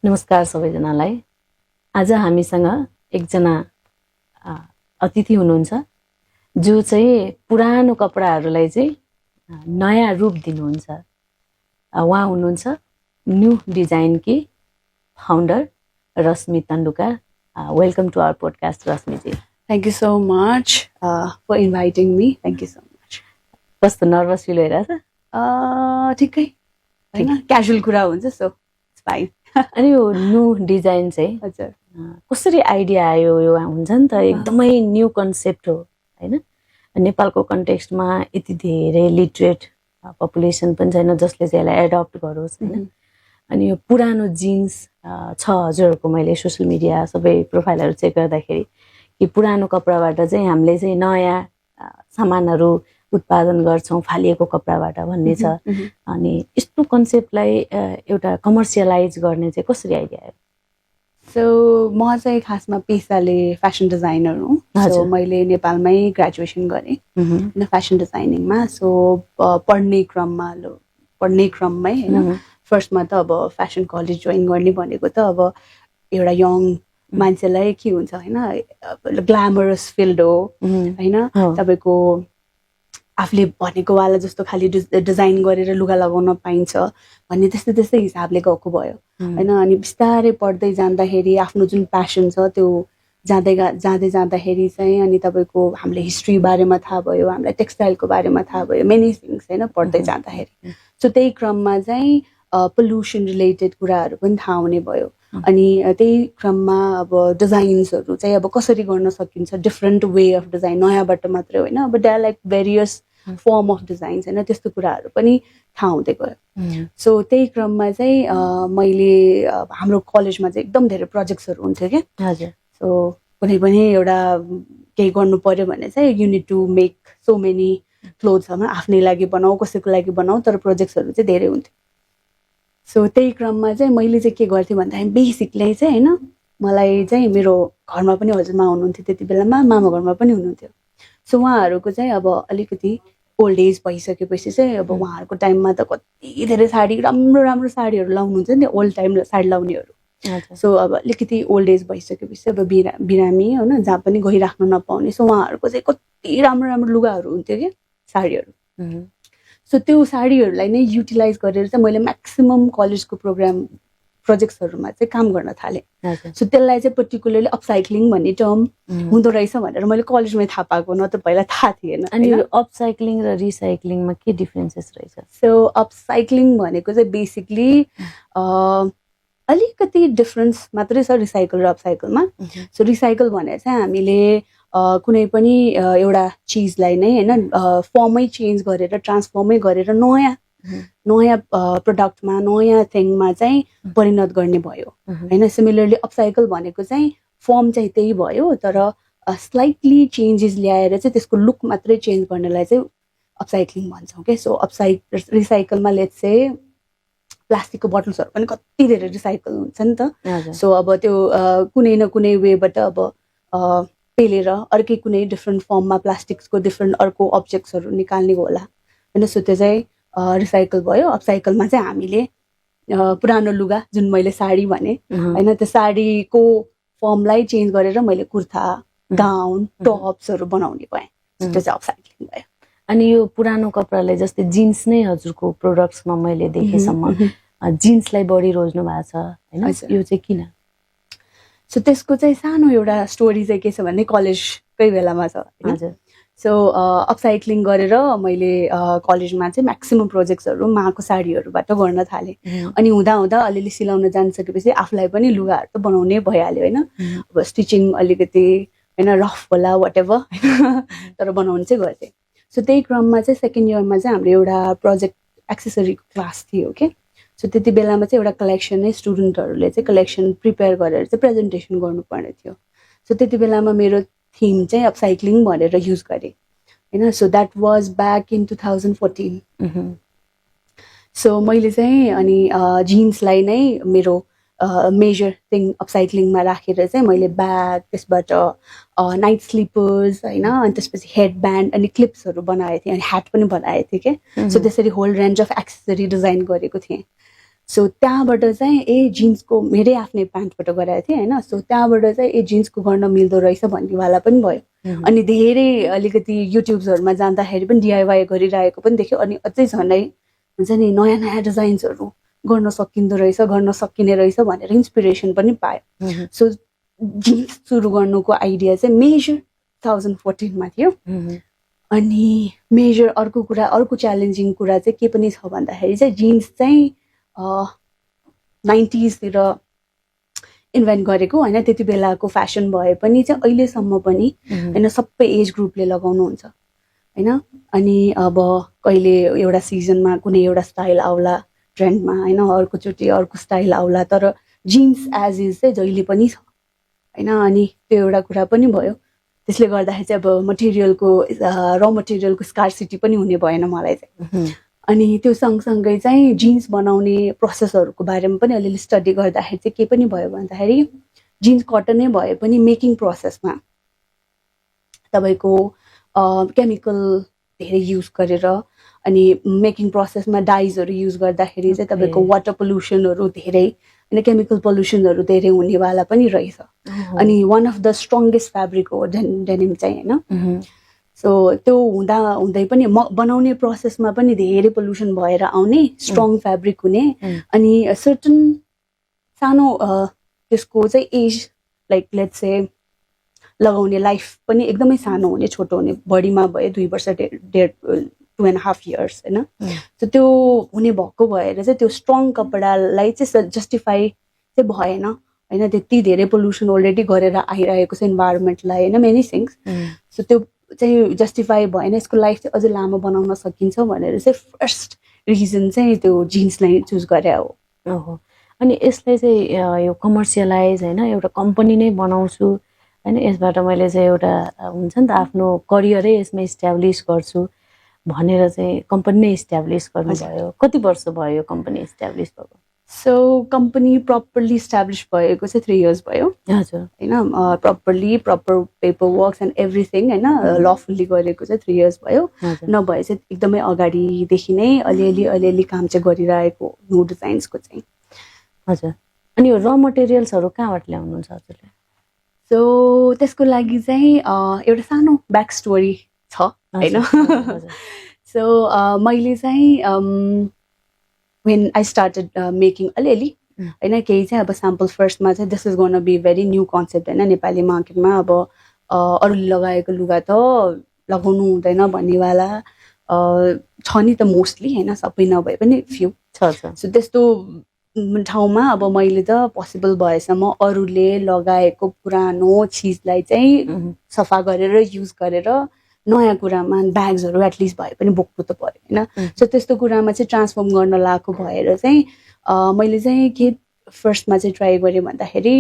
नमस्कार सबैजनालाई। आज हामीसँग एकजना अतिथि हुनुहुन्छ जो चाहिँ पुरानो कपडाहरूलाई चाहिँ नयाँ रूप दिनुहुन्छ। उहाँ हुनुहुन्छ न्यू डिजाइनकी founder Rashmi Tanduka. Welcome to our podcast रश्मिजी। Thank you so much for inviting me. Thank you so much. कस्तो नर्भस फिल भइरहेछ? ठिकै हैन, क्याजुअल कुरा हुन्छ, सो इट्स फाइन। अनि यो न्यू डिजाइन चाहिँ हजुर कसरी आइडिया आयो? यो हुन्छ नि त एकदमै न्यू कन्सेप्ट हो हैन। नेपालको कन्टेक्स्टमा यति धेरै लिटरेट पपुलेसन पनि छैन जसले चाहिँ यसलाई एडप्ट गरोस् हैन। अनि यो पुरानो जिन्स छ हजुरहरूको, मैले सोसियल मिडिया सबै प्रोफाइलहरू चेक गर्दाखेरि कि पुरानो कपडाबाट चाहिँ हामीले चाहिँ नयाँ सामानहरू उत्पादन गर्छौँ फालिएको कपडाबाट भन्ने छ। अनि यस्तो कन्सेप्टलाई एउटा कमर्सियलाइज गर्ने चाहिँ कसरी आइडिया आयो? सो म चाहिँ खासमा पेसाले फेसन डिजाइनर हुँ। सो मैले नेपालमै ग्रेजुएसन गरेँ होइन फेसन डिजाइनिङमा। सो पढ्ने क्रममै होइन फर्स्टमा त अब फेसन कलेज जोइन गर्ने भनेको त अब एउटा यङ मान्छेलाई के हुन्छ होइन, ग्ल्यामरस फिल्ड हो होइन। तपाईँको आफूले भनेको वाला जस्तो खालि डिजाइन गरेर लुगा लगाउन पाइन्छ भन्ने त्यस्तै हिसाबले गएको भयो होइन। अनि बिस्तारै पढ्दै जाँदाखेरि आफ्नो जुन प्यासन छ त्यो जाँदै जाँदाखेरि चाहिँ अनि तपाईँको हामीले हिस्ट्री बारेमा थाहा भयो, हामीलाई टेक्सटाइलको बारेमा थाहा भयो, मेनी थिङ्स होइन पढ्दै जाँदाखेरि। सो त्यही क्रममा चाहिँ पोल्युसन रिलेटेड कुराहरू पनि थाहा हुने भयो। अनि त्यही क्रममा अब डिजाइन्सहरू चाहिँ अब कसरी गर्न सकिन्छ, डिफ्रेन्ट वे अफ डिजाइन, नयाँबाट मात्रै होइन, अब they are like various form of designs होइन, त्यस्तो कुराहरू पनि थाहा हुँदै गयो। सो त्यही क्रममा चाहिँ मैले हाम्रो कलेजमा चाहिँ एकदम धेरै प्रोजेक्ट्सहरू हुन्थ्यो क्या। हजुर। सो कुनै पनि एउटा केही गर्नु पर्यो भने चाहिँ you need to make so many क्लोथ्सहरू, आफ्नै लागि बनाऊ कसैको लागि बनाऊ, तर प्रोजेक्ट्सहरू चाहिँ धेरै हुन्थ्यो। सो त्यही क्रममा चाहिँ मैले चाहिँ के गर्थेँ भन्दाखेरि बेसिकली चाहिँ होइन, मलाई चाहिँ मेरो घरमा पनि हजुरमा हुनुहुन्थ्यो त्यति बेलामा, मामा घरमा पनि हुनुहुन्थ्यो। सो उहाँहरूको चाहिँ अब अलिकति ओल्ड एज भइसकेपछि चाहिँ अब उहाँहरूको टाइममा त कति धेरै साडी, राम्रो राम्रो साडीहरू लाउनुहुन्छ नि, ओल्ड टाइम साडी लाउनेहरू। सो अब अलिकति ओल्ड एज भइसकेपछि अब बिरामी होइन, जहाँ पनि गइराख्नु नपाउने। सो उहाँहरूको चाहिँ कति राम्रो राम्रो लुगाहरू हुन्थ्यो क्या, साडीहरू। सो त्यो साडीहरूलाई नै युटिलाइज गरेर चाहिँ मैले म्याक्सिमम् कलेजको प्रोजेक्ट्सहरूमा चाहिँ काम गर्न थालेँ। सो त्यसलाई चाहिँ पर्टिकुलरली अपसाइक्लिङ भन्ने टर्म हुँदो रहेछ भनेर मैले कलेजमै थाहा पाएको, न त पहिला थाहा थिएन। अनि अपसाइक्लिङ र रिसाइक्लिङमा के डिफ्रेन्सेस रहेछ? सो अपसाइक्लिङ भनेको चाहिँ बेसिकली अलिकति डिफ्रेन्स मात्रै छ रिसाइकल र अपसाइकलमा। सो रिसाइकल भनेर चाहिँ हामीले कुनै पनि एउटा चिजलाई नै होइन फर्मै चेन्ज गरेर, ट्रान्सफर्मै गरेर नयाँ प्रडक्टमा, नयाँ थिङमा चाहिँ परिणत गर्ने भयो होइन। सिमिलरली अपसाइकल भनेको चाहिँ फर्म चाहिँ त्यही भयो, तर स्लाइटली चेन्जेस ल्याएर चाहिँ त्यसको लुक मात्रै चेन्ज गर्नलाई चाहिँ अपसाइक्लिङ भन्छौँ क्या। सो रिसाइकलमा लेट्स चाहिँ प्लास्टिकको बोटल्सहरू पनि कति धेरै रिसाइकल हुन्छ नि त। सो अब त्यो कुनै न कुनै वेबाट अब पेलेर अर्कै कुनै डिफ्रेन्ट फर्ममा प्लास्टिक्सको डिफ्रेन्ट अर्को अब्जेक्ट्सहरू निकाल्ने होला होइन। सो त्यो चाहिँ रिसाइकल भयो। अपसाइकलमा चाहिँ हामीले पुरानो लुगा, जुन मैले साडी भने होइन, त्यो साडीको फर्मलाई चेन्ज गरेर मैले कुर्ता, गाउन, टप्सहरू बनाउने भएँ। त्यो चाहिँ अपसाइक्लिङ भयो। अनि यो पुरानो कपडालाई जस्तै जिन्स नै हजुरको प्रोडक्ट्समा मैले देखेसम्म जिन्सलाई बढी रोज्नु भएको छ होइन, यो चाहिँ किन? सो त्यसको चाहिँ सानो एउटा स्टोरी चाहिँ के छ भने कलेजकै बेलामा छ। हजुर। सो अपसाइक्लिङ गरेर मैले कलेजमा चाहिँ म्याक्सिमम् प्रोजेक्ट्सहरू माको साडीहरूबाट गर्न थालेँ। अनि हुँदा अलिअलि सिलाउन जानिसकेपछि आफूलाई पनि लुगाहरू त बनाउनै भइहाल्यो होइन। अब स्टिचिङ अलिकति होइन रफ होला वाटेभर तर बनाउनु चाहिँ गर्थेँ। सो त्यही क्रममा चाहिँ सेकेन्ड इयरमा चाहिँ हाम्रो एउटा प्रोजेक्ट एक्सेसरीको क्लास थियो क्या। सो त्यति बेलामा चाहिँ एउटा कलेक्सन नै स्टुडेन्टहरूले चाहिँ कलेक्सन प्रिपेयर गरेर चाहिँ प्रेजेन्टेसन गर्नुपर्ने थियो। सो त्यति बेलामा मेरो थिम चाहिँ अपसाइक्लिङ भनेर युज गरेँ होइन। So that was back in 2014। So मैले चाहिँ अनि जिन्सलाई नै मेरो मेजर थिङ अपसाइक्लिङमा राखेर चाहिँ मैले ब्याग, त्यसबाट नाइट स्लिपर्स होइन, अनि त्यसपछि हेड ब्यान्ड अनि क्लिप्सहरू बनाएको थिएँ, अनि ह्याट पनि बनाएको थिएँ क्या। सो त्यसरी whole range of accessory design गरेको थिएँ। सो त्यहाँबाट चाहिँ जिन्सको मेरै आफ्नै प्यान्टबाट गराएको थिएँ होइन. सो त्यहाँबाट चाहिँ जिन्सको गर्न मिल्दो रहेछ भन्नेवाला पनि भयो. अनि धेरै अलिकति युट्युब्सहरूमा जाँदाखेरि पनि डिआइवाई गरिरहेको पनि देख्यो. अनि अझै झन्डै हुन्छ नि नयाँ नयाँ डिजाइन्सहरू गर्न सकिँदो रहेछ, गर्न सकिने रहेछ भनेर इन्सपिरेसन पनि पायो. सो जिन्स सुरु गर्नुको आइडिया चाहिँ मेजर 2014 थियो. अनि मेजर अर्को च्यालेन्जिङ कुरा चाहिँ के पनि छ भन्दाखेरि चाहिँ जिन्स चाहिँ 90s तिर इन्भेन्ट गरेको होइन. त्यति बेलाको फेसन भए पनि चाहिँ अहिलेसम्म पनि होइन सबै एज ग्रुपले लगाउनुहुन्छ होइन. अनि अब कहिले एउटा सिजनमा कुनै एउटा स्टाइल आउला ट्रेन्डमा होइन, अर्कोचोटि अर्को स्टाइल आउला, तर जिन्स एज इज चाहिँ जहिले पनि छ होइन. अनि त्यो एउटा कुरा पनि भयो. त्यसले गर्दाखेरि चाहिँ अब र मटेरियलको स्कार्सिटी पनि हुने भएन मलाई चाहिँ. अनि त्यो सँगसँगै चाहिँ जिन्स बनाउने प्रोसेसहरूको बारेमा पनि अलिअलि स्टडी गर्दाखेरि चाहिँ के पनि भयो भन्दाखेरि जिन्स कटनै भए पनि मेकिङ प्रोसेसमा तपाईँको केमिकल धेरै युज गरेर अनि मेकिङ प्रोसेसमा डाइजहरू युज गर्दाखेरि चाहिँ तपाईँको वाटर पोल्युसनहरू धेरै होइन, केमिकल पोल्युसनहरू धेरै हुनेवाला पनि रहेछ. अनि one of the strongest fabric हो डेनिम चाहिँ होइन. सो त्यो हुँदै पनि बनाउने प्रोसेसमा पनि धेरै पोल्युसन भएर आउने स्ट्रङ फेब्रिक हुने. अनि सर्टन सानो त्यसको चाहिँ एज लाइक लेट्स से लगाउने लाइफ पनि एकदमै सानो हुने, छोटो हुने, बढीमा भयो 2 वर्ष 2.5 years होइन. सो त्यो हुने भएको भएर चाहिँ त्यो स्ट्रङ कपडालाई चाहिँ जस्टिफाई चाहिँ भएन होइन. त्यति धेरै पोल्युसन अलरेडी गरेर आइरहेको छ इन्भाइरोमेन्टलाई होइन, मेनी थिङ्स. सो त्यो चाहिँ जस्टिफाई भएन. यसको लाइफ चाहिँ अझ लामो बनाउन सकिन्छ भनेर चाहिँ फर्स्ट रिजन चाहिँ त्यो जिन्सलाई चुज गरे हो. अनि यसलाई चाहिँ यो कमर्सियलाइज होइन, एउटा कम्पनी नै बनाउँछु होइन, यसबाट मैले चाहिँ एउटा हुन्छ नि त आफ्नो करियरै यसमा इस्ट्याब्लिस गर्छु भनेर चाहिँ कम्पनी नै इस्ट्याब्लिस गर्नुभयो. कति वर्ष भयो यो कम्पनी इस्ट्याब्लिस भएको? सो कम्पनी प्रपरली इस्ट्याब्लिस भएको चाहिँ 3 years भयो. हजुर होइन. Proper paper works and everything होइन लफुल्ली गरेको चाहिँ 3 years भयो. नभए चाहिँ एकदमै अगाडिदेखि नै अलिअलि काम चाहिँ गरिरहेको न्यू डिजाइन्सको चाहिँ. हजुर. अनि यो र मटेरियल्सहरू कहाँबाट ल्याउनुहुन्छ हजुरले? सो त्यसको लागि चाहिँ एउटा सानो ब्याक स्टोरी छ होइन. सो मैले चाहिँ when I started making अलिअलि होइन केही चाहिँ अब स्याम्पल फर्स्टमा चाहिँ this is gonna be very new concept होइन. नेपाली मार्केटमा अब अरूले लगाएको लुगा त लगाउनु हुँदैन भन्नेवाला छ नि त मोस्टली होइन, सबै नभए पनि फ्यु छ. सो त्यस्तो ठाउँमा अब मैले त पोसिबल भएसम्म अरूले लगाएको पुरानो चिजलाई चाहिँ सफा गरेर युज गरेर नयाँ कुरामा ब्याग्सहरू एटलिस्ट भए पनि बोक्नु त पऱ्यो होइन. सो त्यस्तो कुरामा चाहिँ ट्रान्सफर्म गर्न लागेको भएर चाहिँ मैले चाहिँ के फर्स्टमा चाहिँ ट्राई गरेँ भन्दाखेरि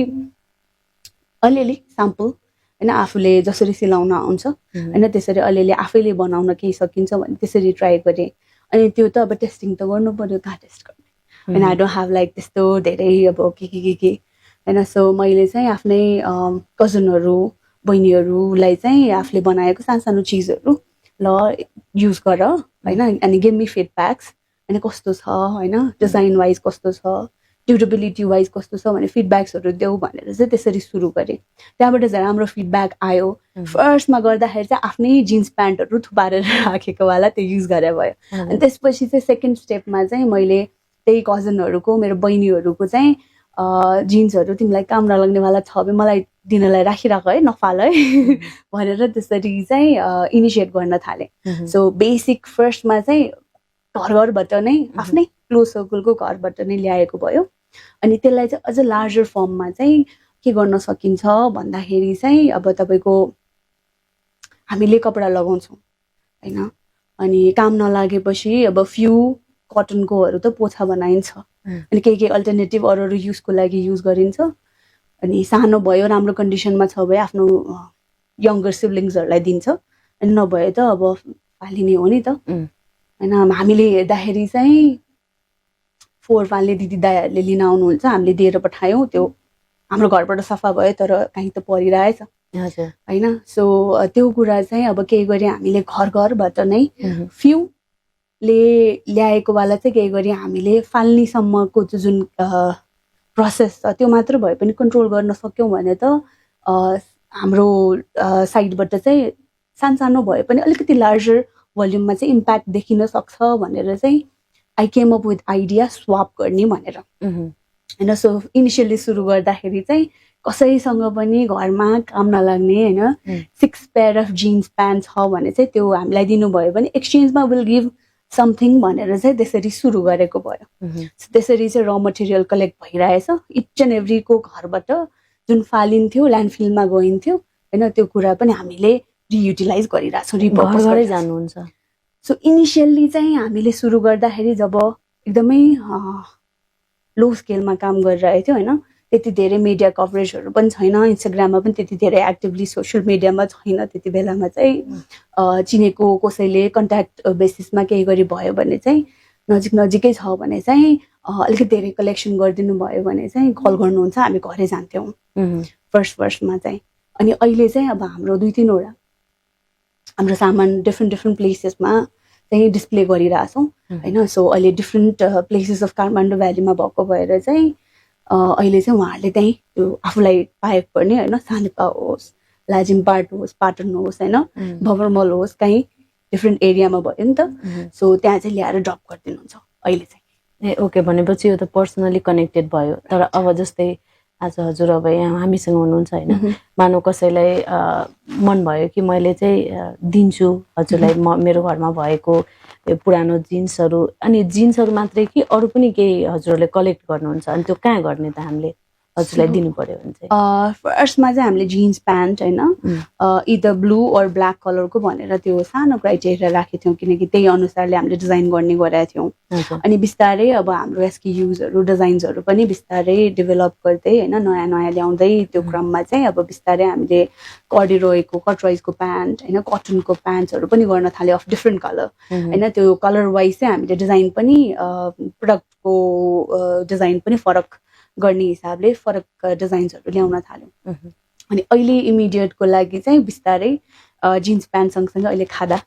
अलिअलि स्याम्पल होइन आफूले जसरी सिलाउन आउँछ होइन त्यसरी अलिअलि आफैले बनाउन केही सकिन्छ भने त्यसरी ट्राई गरेँ. अनि त्यो त अब टेस्टिङ त गर्नु पऱ्यो, कहाँ टेस्ट गर्ने होइन. आई डोन्ट ह्याभ लाइक त्यस्तो धेरै अब के होइन. सो मैले चाहिँ आफ्नै कजनहरू बहिनीहरूलाई चाहिँ आफूले बनाएको सानो चिजहरू ल युज गर होइन. अनि गिभ मी फिडब्याक्स होइन कस्तो छ होइन, डिजाइन वाइज कस्तो छ, ड्युरेबिलिटी वाइज कस्तो छ भने फिडब्याक्सहरू देऊ भनेर चाहिँ त्यसरी सुरु गरेँ. त्यहाँबाट चाहिँ राम्रो फिडब्याक आयो. फर्स्टमा गर्दाखेरि चाहिँ आफ्नै जिन्स प्यान्टहरू थुपारेर राखेकोवाला त्यो युज गरे भयो. अनि त्यसपछि चाहिँ सेकेन्ड स्टेपमा चाहिँ मैले त्यही कजनहरूको मेरो बहिनीहरूको चाहिँ जिन्सहरू तिमीलाई काम नलाग्नेवाला छ भने मलाई दिनलाई राखिराख है, नफाल है भनेर त्यसरी चाहिँ इनिसिएट गर्न थालेँ. सो बेसिक फर्स्टमा चाहिँ घरबाट नै आफ्नै क्लोज सर्कलको घरबाट नै ल्याएको भयो. अनि त्यसलाई चाहिँ अझ लार्जर फर्ममा चाहिँ के गर्न सकिन्छ भन्दाखेरि चाहिँ अब तपाईँको हामीले कपडा लगाउँछौँ होइन. अनि काम नलागेपछि अब फ्यु कटनकोहरू त पोछा बनाइन्छ अनि केही अल्टरनेटिभ अरू युजको लागि युज गरिन्छ. अनि सानो भयो राम्रो कन्डिसनमा छ भए आफ्नो यङ्गर सिब्लिङ्सहरूलाई दिन्छ. अनि नभए त अब फालिने हो नि त होइन. हामीले हेर्दाखेरि चाहिँ 4 फाल्ने दिदी दाइहरूले लिन आउनुहुन्छ, हामीले दिएर पठायौँ. त्यो हाम्रो घरबाट सफा भयो तर कहीँ त परिरहेछ होइन. सो त्यो कुरा चाहिँ अब के गरे हामीले घरबाट नै फ्यु ल्याएको वाला चाहिँ के गरी हामीले फाल्नेसम्मको जुन प्रोसेस छ त्यो मात्र भए पनि कन्ट्रोल गर्न सक्यौँ भने त हाम्रो साइडबाट चाहिँ सानो भए पनि अलिकति लार्जर भोल्युममा चाहिँ इम्प्याक्ट देखिन सक्छ भनेर चाहिँ I came up with idea swap गर्ने भनेर होइन। सो इनिसियली सुरु गर्दाखेरि चाहिँ कसैसँग पनि घरमा काम नलाग्ने होइन 6 पेयर अफ जिन्स प्यान्ट छ भने चाहिँ त्यो हामीलाई दिनुभयो भने एक्सचेन्जमा विल गिभ समथिङ भनेर चाहिँ त्यसरी सुरु गरेको भयो। त्यसरी चाहिँ र मटेरियल कलेक्ट भइरहेछ इच एन्ड एभ्रीको घरबाट जुन फालिन्थ्यो ल्यान्डफिलमा गइन्थ्यो होइन त्यो कुरा पनि हामीले रियुटिलाइज गरिरहेछौँ, रिपर्पज गरेर जानुहुन्छ। सो इनिसियल्ली चाहिँ हामीले सुरु गर्दाखेरि जब एकदमै लो स्केलमा काम गरिरहेको थियो होइन त्यति धेरै मिडिया कभरेजहरू पनि छैन, इन्स्टाग्राममा पनि त्यति धेरै एक्टिभली सोसियल मिडियामा छैन त्यति बेलामा चाहिँ चिनेको कसैले कन्ट्याक्ट बेसिसमा केही गरी भयो भने चाहिँ नजिकै छ भने चाहिँ अलिकति धेरै कलेक्सन गरिदिनु भयो भने चाहिँ कल गर्नुहुन्छ, हामी घरै जान्थ्यौँ फर्स्टमा चाहिँ। अनि अहिले चाहिँ अब हाम्रो 2-3वटा हाम्रो सामान डिफ्रेन्ट प्लेसेसमा चाहिँ डिस्प्ले गरिरहेछौँ होइन। सो अहिले डिफ्रेन्ट प्लेसेस अफ काठमाडौँ भ्यालीमा भएको भएर चाहिँ अहिले चाहिँ उहाँहरूले त्यहीँ त्यो आफूलाई पाएको पर्ने होइन सानेपा होस्, लाजिमपाट होस्, पाटन होस् होइन, भवरमल होस्, कहीँ डिफ्रेन्ट एरियामा भयो नि त। सो त्यहाँ चाहिँ ल्याएर ड्रप गरिदिनुहुन्छ अहिले चाहिँ। ए ओके, भनेपछि यो त पर्सनली कनेक्टेड भयो। तर अब जस्तै आज हजुर अब यहाँ हामीसँग हुनुहुन्छ होइन, मानव कसैलाई मन भयो कि मैले चाहिँ दिन्छु हजुरलाई मेरो घरमा भएको पुरानो जिन्सहरू, अनि जिन्सहरू मात्रै कि अरू पनि केही हजुरहरूले कलेक्ट गर्नुहुन्छ, अनि त्यो कहाँ गर्ने त हामीले हजुरलाई दिनु पर्यो भने चाहिँ? फर्स्टमा चाहिँ हामीले जिन्स प्यान्ट होइन इदर ब्लू अर ब्ल्याक कलरको भनेर त्यो सानो क्राइटेरिया राखेको थियौँ किनकि त्यही अनुसारले हामीले डिजाइन गर्ने गरेका थियौँ। अनि बिस्तारै अब हाम्रो एसक्युजहरू डिजाइन्सहरू पनि बिस्तारै डेभलप गर्दै होइन नयाँ ल्याउँदै त्यो क्रममा चाहिँ अब बिस्तारै हामीले कर्डिरोयको कटराइजको प्यान्ट होइन कटनको प्यान्ट्सहरू पनि गर्न थाल्यो अफ डिफ्रेन्ट कलर होइन। त्यो कलर वाइज चाहिँ हामीले डिजाइन पनि प्रडक्टको डिजाइन पनि फरक गर्ने हिसाबले फरक डिजाइन्सहरू ल्याउन थाल्यौँ। अनि अहिले इमिडिएटको लागि चाहिँ बिस्तारै जिन्स प्यान्ट सँगसँगै अहिले खादा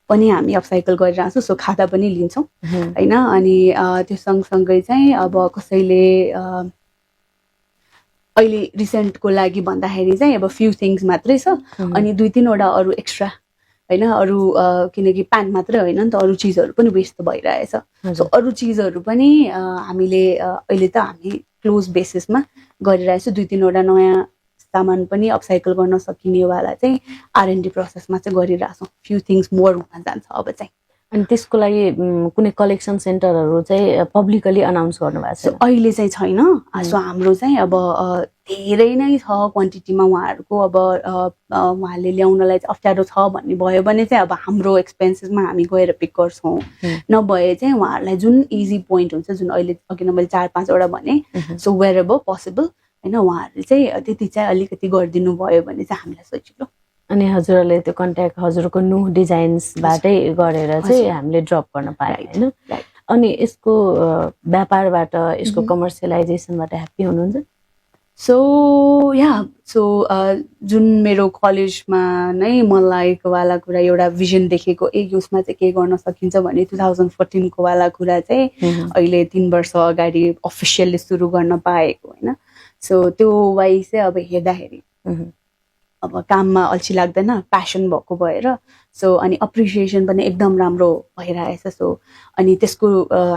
पनि हामी अपसाइकल गरिरहेको छौँ, सो खादा पनि लिन्छौँ होइन। अनि त्यो सँगसँगै चाहिँ अब कसैले अहिले रिसेन्टको लागि भन्दाखेरि चाहिँ अब फ्यु थिङ्स मात्रै छ अनि 2-3वटा अरू एक्स्ट्रा होइन अरू किनकि प्यान्ट मात्रै होइन नि त अरू चिजहरू पनि वेस्ट भइरहेछ। सो अरू चिजहरू पनि हामीले अहिले त हामी क्लोज बेसिसमा गरिरहेछौँ। 2-3वटा नयाँ सामान पनि अपसाइकल गर्न सकिनेवाला चाहिँ R&D प्रोसेसमा चाहिँ गरिरहेछौँ। फ्यु थिङ्स मोर हुन जान्छ अब चाहिँ। अनि त्यसको लागि कुनै कलेक्सन सेन्टरहरू चाहिँ पब्लिकली अनाउन्स गर्नुभएको छ? अहिले चाहिँ छैन। सो हाम्रो चाहिँ अब धेरै नै छ क्वान्टिटीमा उहाँहरूको अब उहाँले ल्याउनलाई चाहिँ अप्ठ्यारो छ भन्ने भयो भने चाहिँ अब हाम्रो एक्सपेन्सेसमा हामी गएर पिक गर्छौँ, नभए चाहिँ उहाँहरूलाई जुन इजी पोइन्ट हुन्छ जुन अहिले अघि मैले 4-5वटा भने सो वेयर एभर पोसिबल होइन उहाँहरूले चाहिँ त्यति चाहिँ अलिकति गरिदिनु भयो भने चाहिँ हामीलाई सजिलो। अनि हजुरहरूले त्यो कन्ट्याक्ट हजुरको नुह डिजाइन्सबाटै गरेर चाहिँ हामीले ड्रप गर्न पायौँ होइन। अनि यसको व्यापारबाट यसको कमर्सियलाइजेसनबाट ह्याप्पी हुनुहुन्छ? सो जुन मेरो कलेजमा नै मन लागेको वाला कुरा एउटा भिजन देखेको यसमा चाहिँ के गर्न सकिन्छ भने 2014 को वाला कुरा चाहिँ अहिले 3 वर्ष अगाडि अफिसियल्ली सुरु गर्न पाएको होइन। सो त्यो वाइज चाहिँ अब हेर्दाखेरि अब काममा अल्छी लाग्दैन, प्यासन भएको भएर सो अनि अप्रिसिएसन पनि एकदम राम्रो भइरहेछ। सो अनि त्यसको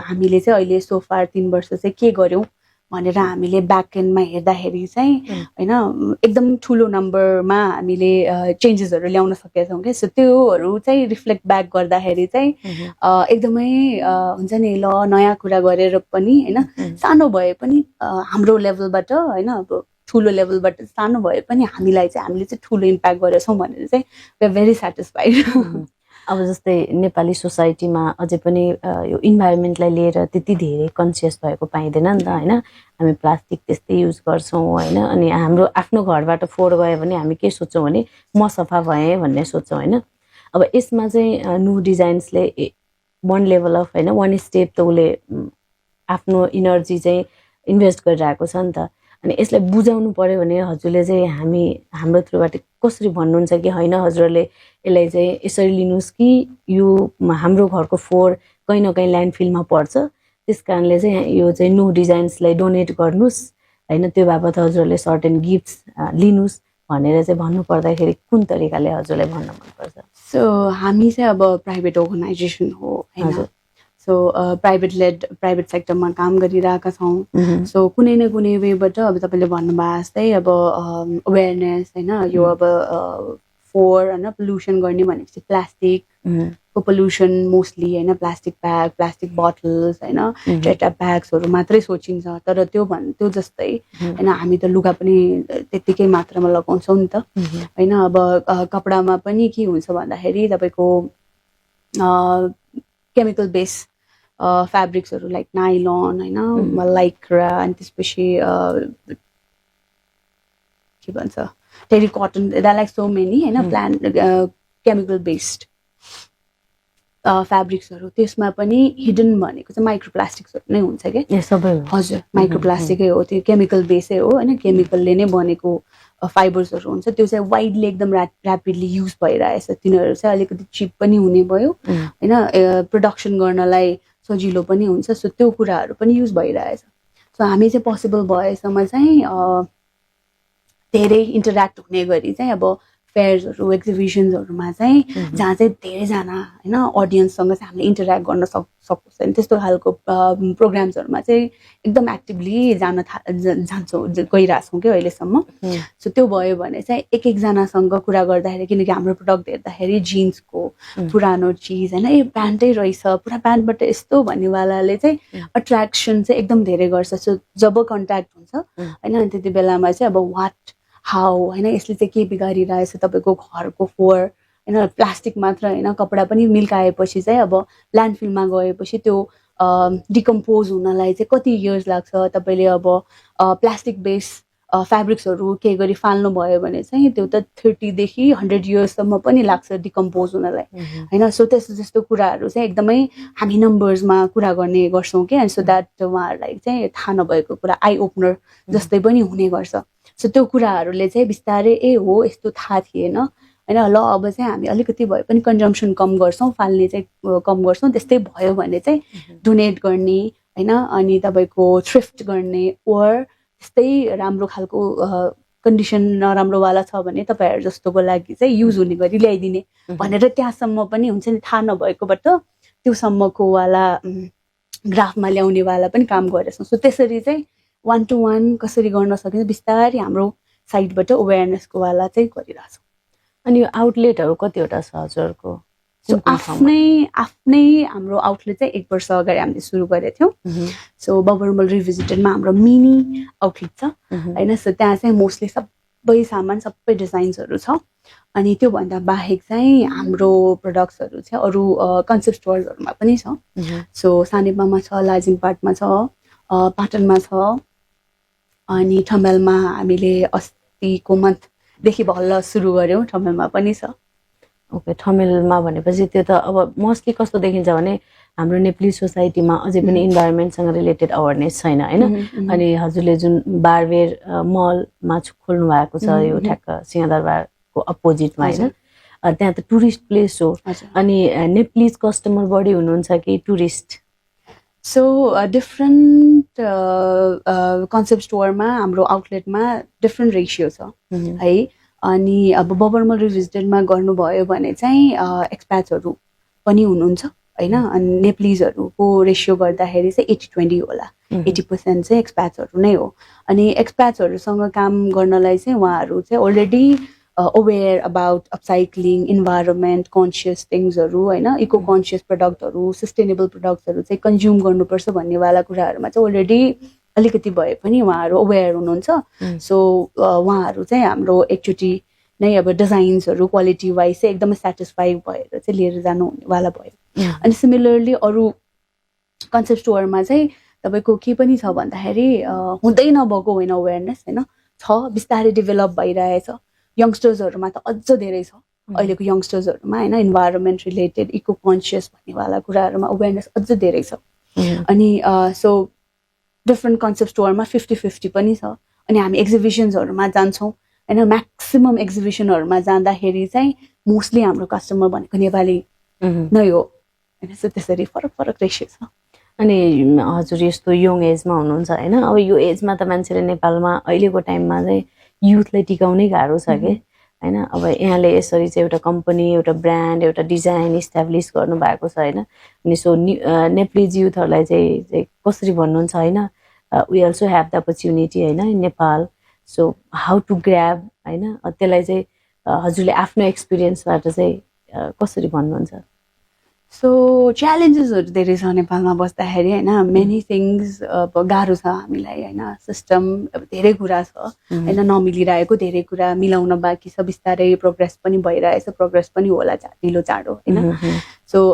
हामीले चाहिँ अहिले सोफार 3 वर्ष चाहिँ के गर्यौँ भनेर हामीले ब्याक एन्डमा हेर्दाखेरि चाहिँ होइन एकदम ठुलो नम्बरमा हामीले चेन्जेसहरू ल्याउन सकेका छौँ क्या। सो त्योहरू चाहिँ रिफ्लेक्ट ब्याक गर्दाखेरि चाहिँ एकदमै हुन्छ नि ल नयाँ कुरा गरेर पनि होइन सानो भए पनि हाम्रो लेभलबाट होइन अब ठुलो लेभलबाट सानो भए पनि हामीले चाहिँ ठुलो इम्प्याक्ट गरेछौँ भनेर चाहिँ वी आर भेरी सेटिस्फाइड। अब जस्तै नेपाली सोसाइटीमा अझै पनि यो इन्भाइरोमेन्टलाई लिएर त्यति धेरै कन्सियस भएको पाइँदैन नि त होइन। हामी प्लास्टिक त्यस्तै युज गर्छौँ होइन। अनि हाम्रो आफ्नो घरबाट फोहोर गयो भने हामी के सोच्छौँ भने म सफा भएँ भन्ने सोच्छौँ होइन। अब यसमा चाहिँ नुह डिजाइन्सले 1 लेभल अफ होइन 1 स्टेप त उसले आफ्नो इनर्जी चाहिँ इन्भेस्ट गरिरहेको छ नि त। अनि यसलाई बुझाउनु पर्यो भने हजुरले चाहिँ हाम्रो थ्रुबाट कसरी भन्नुहुन्छ कि होइन हजुरहरूले यसलाई चाहिँ यसरी लिनुहोस् कि यो हाम्रो घरको फोहोर कहीँ न कहीँ ल्यान्डफिलमा पर्छ, त्यस कारणले चाहिँ यो चाहिँ नो डिजाइन्सलाई डोनेट गर्नुहोस् होइन, त्यो बाबत हजुरहरूले सर्टेन गिफ्ट्स लिनुहोस् भनेर चाहिँ भन्नु पर्दाखेरि कुन तरिकाले हजुरलाई भन्न मनपर्छ? सो हामी चाहिँ अब प्राइभेट अर्गनाइजेसन हो होइन, सो प्राइभेट सेक्टरमा काम गरिरहेका छौँ। सो कुनै न कुनै वेबाट अब तपाईँले भन्नुभयो जस्तै अब अवेरनेस होइन, यो अब फोहोर होइन पोल्युसन गर्ने भनेपछि प्लास्टिकको पोल्युसन मोस्टली होइन, प्लास्टिक ब्याग, प्लास्टिक बोटल्स होइन, टेट्रा ब्याग्सहरू मात्रै सोचिन्छ, तर त्यो जस्तै होइन हामी त लुगा पनि त्यत्तिकै मात्रामा लगाउँछौँ नि त होइन। अब कपडामा पनि के हुन्छ भन्दाखेरि तपाईँको केमिकल बेस फ्याब्रिक्सहरू लाइक नाइलोन होइन, लाइक्रा, अनि त्यसपछि के भन्छ terry cotton, that like so many होइन प्लान्ट केमिकल बेस्ड फ्याब्रिक्सहरू, त्यसमा पनि हिडन भनेको चाहिँ माइक्रोप्लास्टिक्सहरू नै हुन्छ क्या सबै। हजुर, माइक्रोप्लास्टिकै हो, त्यो केमिकल बेसै हो होइन, केमिकलले नै बनेको फाइबर्सहरू हुन्छ, त्यो चाहिँ वाइडली एकदम ऱ्यापिडली युज भइरहेछ। तिनीहरू चाहिँ अलिकति चिप पनि हुने भयो होइन, प्रोडक्सन गर्नलाई सजिलो पनि हुन्छ, सो त्यो कुराहरू पनि युज भइरहेछ। सो हामी चाहिँ पोसिबल भएसम्म चाहिँ धेरै इन्टरेक्ट हुने गरी चाहिँ अब फेयर्सहरू एक्जिबिसन्सहरूमा चाहिँ जहाँ चाहिँ धेरैजना होइन अडियन्ससँग चाहिँ हामीले इन्टरेक्ट गर्न सकोस् होइन, त्यस्तो खालको प्रोग्राम्सहरूमा चाहिँ एकदम एक्टिभली जान्छौँ गइरहेछौँ क्या अहिलेसम्म। सो त्यो भयो भने चाहिँ एकजनासँग कुरा गर्दाखेरि, किनकि हाम्रो प्रोडक्ट हेर्दाखेरि जिन्सको पुरानो चिज होइन, ए प्यान्टै रहेछ, पुरा प्यान्टबाट यस्तो भन्नेवालाले चाहिँ अट्र्याक्सन चाहिँ एकदम धेरै गर्छ। सो जब कन्ट्याक्ट हुन्छ होइन, त्यति बेलामा चाहिँ अब वाट हाउ होइन, यसले चाहिँ के बिगारिरहेछ तपाईँको घरको फोहोर होइन, प्लास्टिक मात्र होइन कपडा पनि मिल्काएपछि चाहिँ अब ल्यान्डफिलमा गएपछि त्यो डिकम्पोज हुनलाई चाहिँ कति इयर्स लाग्छ। तपाईँले अब प्लास्टिक बेस फ्याब्रिक्सहरू के गरी फाल्नु भयो भने चाहिँ त्यो त 30 देखि 100 इयर्ससम्म पनि लाग्छ डिकम्पोज हुनलाई होइन। सो त्यस्तो कुराहरू चाहिँ एकदमै हामी नम्बर्समा कुरा गर्ने गर्छौँ क्या, सो द्याट उहाँहरूलाई चाहिँ थाहा नभएको कुरा आई ओपनर जस्तै पनि हुने गर्छ। सो त्यो कुराहरूले चाहिँ बिस्तारै ए हो यस्तो थाहा थिएन होइन, ल अब चाहिँ हामी अलिकति भए पनि कन्जम्सन कम गर्छौँ, फाल्ने चाहिँ कम गर्छौँ, त्यस्तै भयो भने चाहिँ डोनेट गर्ने होइन, अनि तपाईँको थ्रिफ्ट गर्ने, ओर त्यस्तै राम्रो खालको कन्डिसन नराम्रोवाला छ भने तपाईँहरू जस्तोको लागि चाहिँ युज हुने गरी ल्याइदिने भनेर त्यहाँसम्म पनि हुन्छ नि, थाहा नभएकोबाट त्योसम्मको वाला ग्राफमा ल्याउनेवाला पनि काम गरेछौँ। सो त्यसरी चाहिँ 1 to 1 कसरी गर्न सकिन्छ बिस्तारै हाम्रो साइडबाट अवेरनेसको वाला चाहिँ गरिरहेछौँ। अनि यो आउटलेटहरू कतिवटा छ हजुरको? सो आफ्नै हाम्रो आउटलेट चाहिँ 1 वर्ष अगाडि हामीले सुरु गरेको थियौँ। सो बबरमल रिभिजिटेडमा हाम्रो मिनी आउटलेट छ होइन, सो त्यहाँ चाहिँ मोस्टली सबै सामान सबै डिजाइन्सहरू छ। अनि त्योभन्दा बाहेक चाहिँ हाम्रो प्रडक्ट्सहरू चाहिँ अरू कन्सेप्ट स्टोर्सहरूमा पनि छ। सो सानेपामा छ, लाजिङपाटमा छ, पाटनमा छ, अनि ठमेलमा हामीले अस्तिको मन्थदेखि भल्ल सुरु गऱ्यौँ, ठमेलमा पनि छ। ओके, ठमेलमा भनेपछि त्यो त अब मोस्टली कस्तो देखिन्छ भने हाम्रो नेपाली सोसाइटीमा अझै पनि इन्भाइरोमेन्टसँग रिलेटेड अवेरनेस छैन होइन। अनि हजुरले जुन बारबेर मलमा खोल्नु भएको छ यो ठ्याक्क सिंहदरबारको अपोजिटमा होइन, त्यहाँ त टुरिस्ट प्लेस हो। अनि नेपालीज कस्टमर बढी हुनुहुन्छ कि टुरिस्ट? सो डिफ्रेन्ट कन्सेप्ट स्टोरमा हाम्रो आउटलेटमा डिफ्रेन्ट रेसियो छ है। अनि अब बबरमल रिभिजिटेडमा गर्नुभयो भने चाहिँ एक्सप्याट्सहरू पनि हुनुहुन्छ होइन, अनि नेपालीजहरूको रेसियो गर्दाखेरि चाहिँ 80-20 होला, 80% चाहिँ एक्सप्याट्सहरू नै हो। अनि एक्सप्याट्सहरूसँग काम गर्नलाई चाहिँ उहाँहरू चाहिँ already aware about upcycling, environment conscious थिङ्सहरू होइन, इको कन्सियस प्रडक्टहरू, सस्टेनेबल प्रडक्ट्सहरू चाहिँ कन्ज्युम गर्नुपर्छ भन्नेवाला कुराहरूमा चाहिँ अलरेडी अलिकति भए पनि उहाँहरू अवेर हुनुहुन्छ। सो उहाँहरू चाहिँ हाम्रो एकचोटि नै अब डिजाइन्सहरू क्वालिटी वाइज चाहिँ एकदमै सेटिस्फाई भएर चाहिँ लिएर जानुहुनेवाला भयो। अनि सिमिलरली अरू कन्सेप्ट स्टोरमा चाहिँ तपाईँको के पनि छ भन्दाखेरि हुँदै नभएको होइन अवेरनेस होइन, छ बिस्तारै डेभलप भइरहेछ। यङ्स्टर्सहरूमा त अझ धेरै छ अहिलेको यङ्स्टर्सहरूमा होइन, इन्भाइरोमेन्ट रिलेटेड इको कन्सियस भन्नेवाला कुराहरूमा अवेरनेस अझ धेरै छ। अनि सो डिफ्रेन्ट कन्सेप्ट स्टोरमा 50-50 पनि छ, अनि हामी एक्जिबिसन्सहरूमा जान्छौँ होइन म्याक्सिमम एक्जिबिसनहरूमा जाँदाखेरि चाहिँ मोस्टली हाम्रो कस्टमर भनेको नेपाली नै हो होइन सो त्यसरी फरक फरक रेसियो छ अनि हजुर यस्तो यङ एजमा हुनुहुन्छ होइन अब यो एजमा त मान्छेले नेपालमा अहिलेको टाइममा चाहिँ युथलाई टिकाउनै गाह्रो छ कि होइन अब यहाँले यसरी चाहिँ एउटा कम्पनी एउटा ब्रान्ड एउटा डिजाइन इस्टाब्लिस गर्नुभएको छ होइन अनि सो नेप्लिज युथहरूलाई चाहिँ कसरी भन्नुहुन्छ होइन we also have the opportunity होइन in Nepal so how to grab होइन त्यसलाई चाहिँ हजुरले आफ्नो एक्सपिरियन्सबाट चाहिँ कसरी भन्नुहुन्छ सो च्यालेन्जेसहरू धेरै छ नेपालमा बस्दाखेरि होइन मेनी थिङ्स अब गाह्रो छ हामीलाई होइन सिस्टम अब धेरै कुरा छ होइन नमिलिरहेको धेरै कुरा मिलाउन बाँकी छ बिस्तारै प्रोग्रेस पनि भइरहेछ प्रोग्रेस पनि होला ढिलो चाँडो होइन सो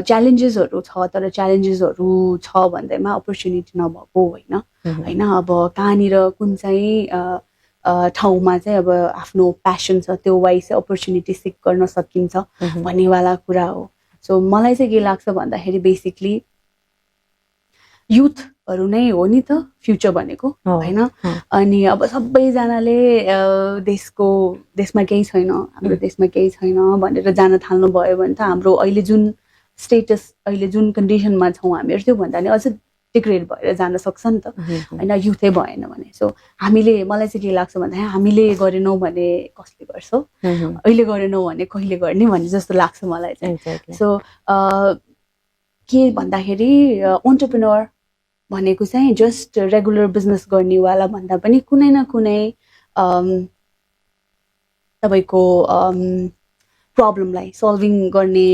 च्यालेन्जेसहरू छ तर च्यालेन्जेसहरू छ भन्दैमा अपर्च्युनिटी नभएको होइन होइन अब कहाँनिर कुन चाहिँ ठाउँमा चाहिँ अब आफ्नो प्यासन छ त्यो वाइज चाहिँ अपर्च्युनिटी सिक गर्न सकिन्छ भन्नेवाला कुरा हो सो मलाई चाहिँ के लाग्छ भन्दाखेरि बेसिकली युथहरू नै हो नि त फ्युचर भनेको होइन अनि अब सबैजनाले देशमा केही छैन हाम्रो देशमा केही छैन भनेर जान थाल्नु भयो भने त हाम्रो अहिले जुन स्टेटस अहिले जुन कन्डिसनमा छौँ हामीहरू त्योभन्दा नि अझ डिग्रेड भएर जान सक्छ नि त होइन युथै भएन भने सो हामीले मलाई चाहिँ के लाग्छ भन्दाखेरि हामीले गरेनौँ भने कसले गर्छ अहिले गरेनौँ भने कहिले गर्ने भन्ने जस्तो लाग्छ मलाई चाहिँ सो के भन्दाखेरि एन्टरप्रेन्योर भनेको चाहिँ जस्ट रेगुलर बिजनेस गर्नेवाला भन्दा पनि कुनै न कुनै तपाईँको प्रब्लमलाई सल्भिङ गर्ने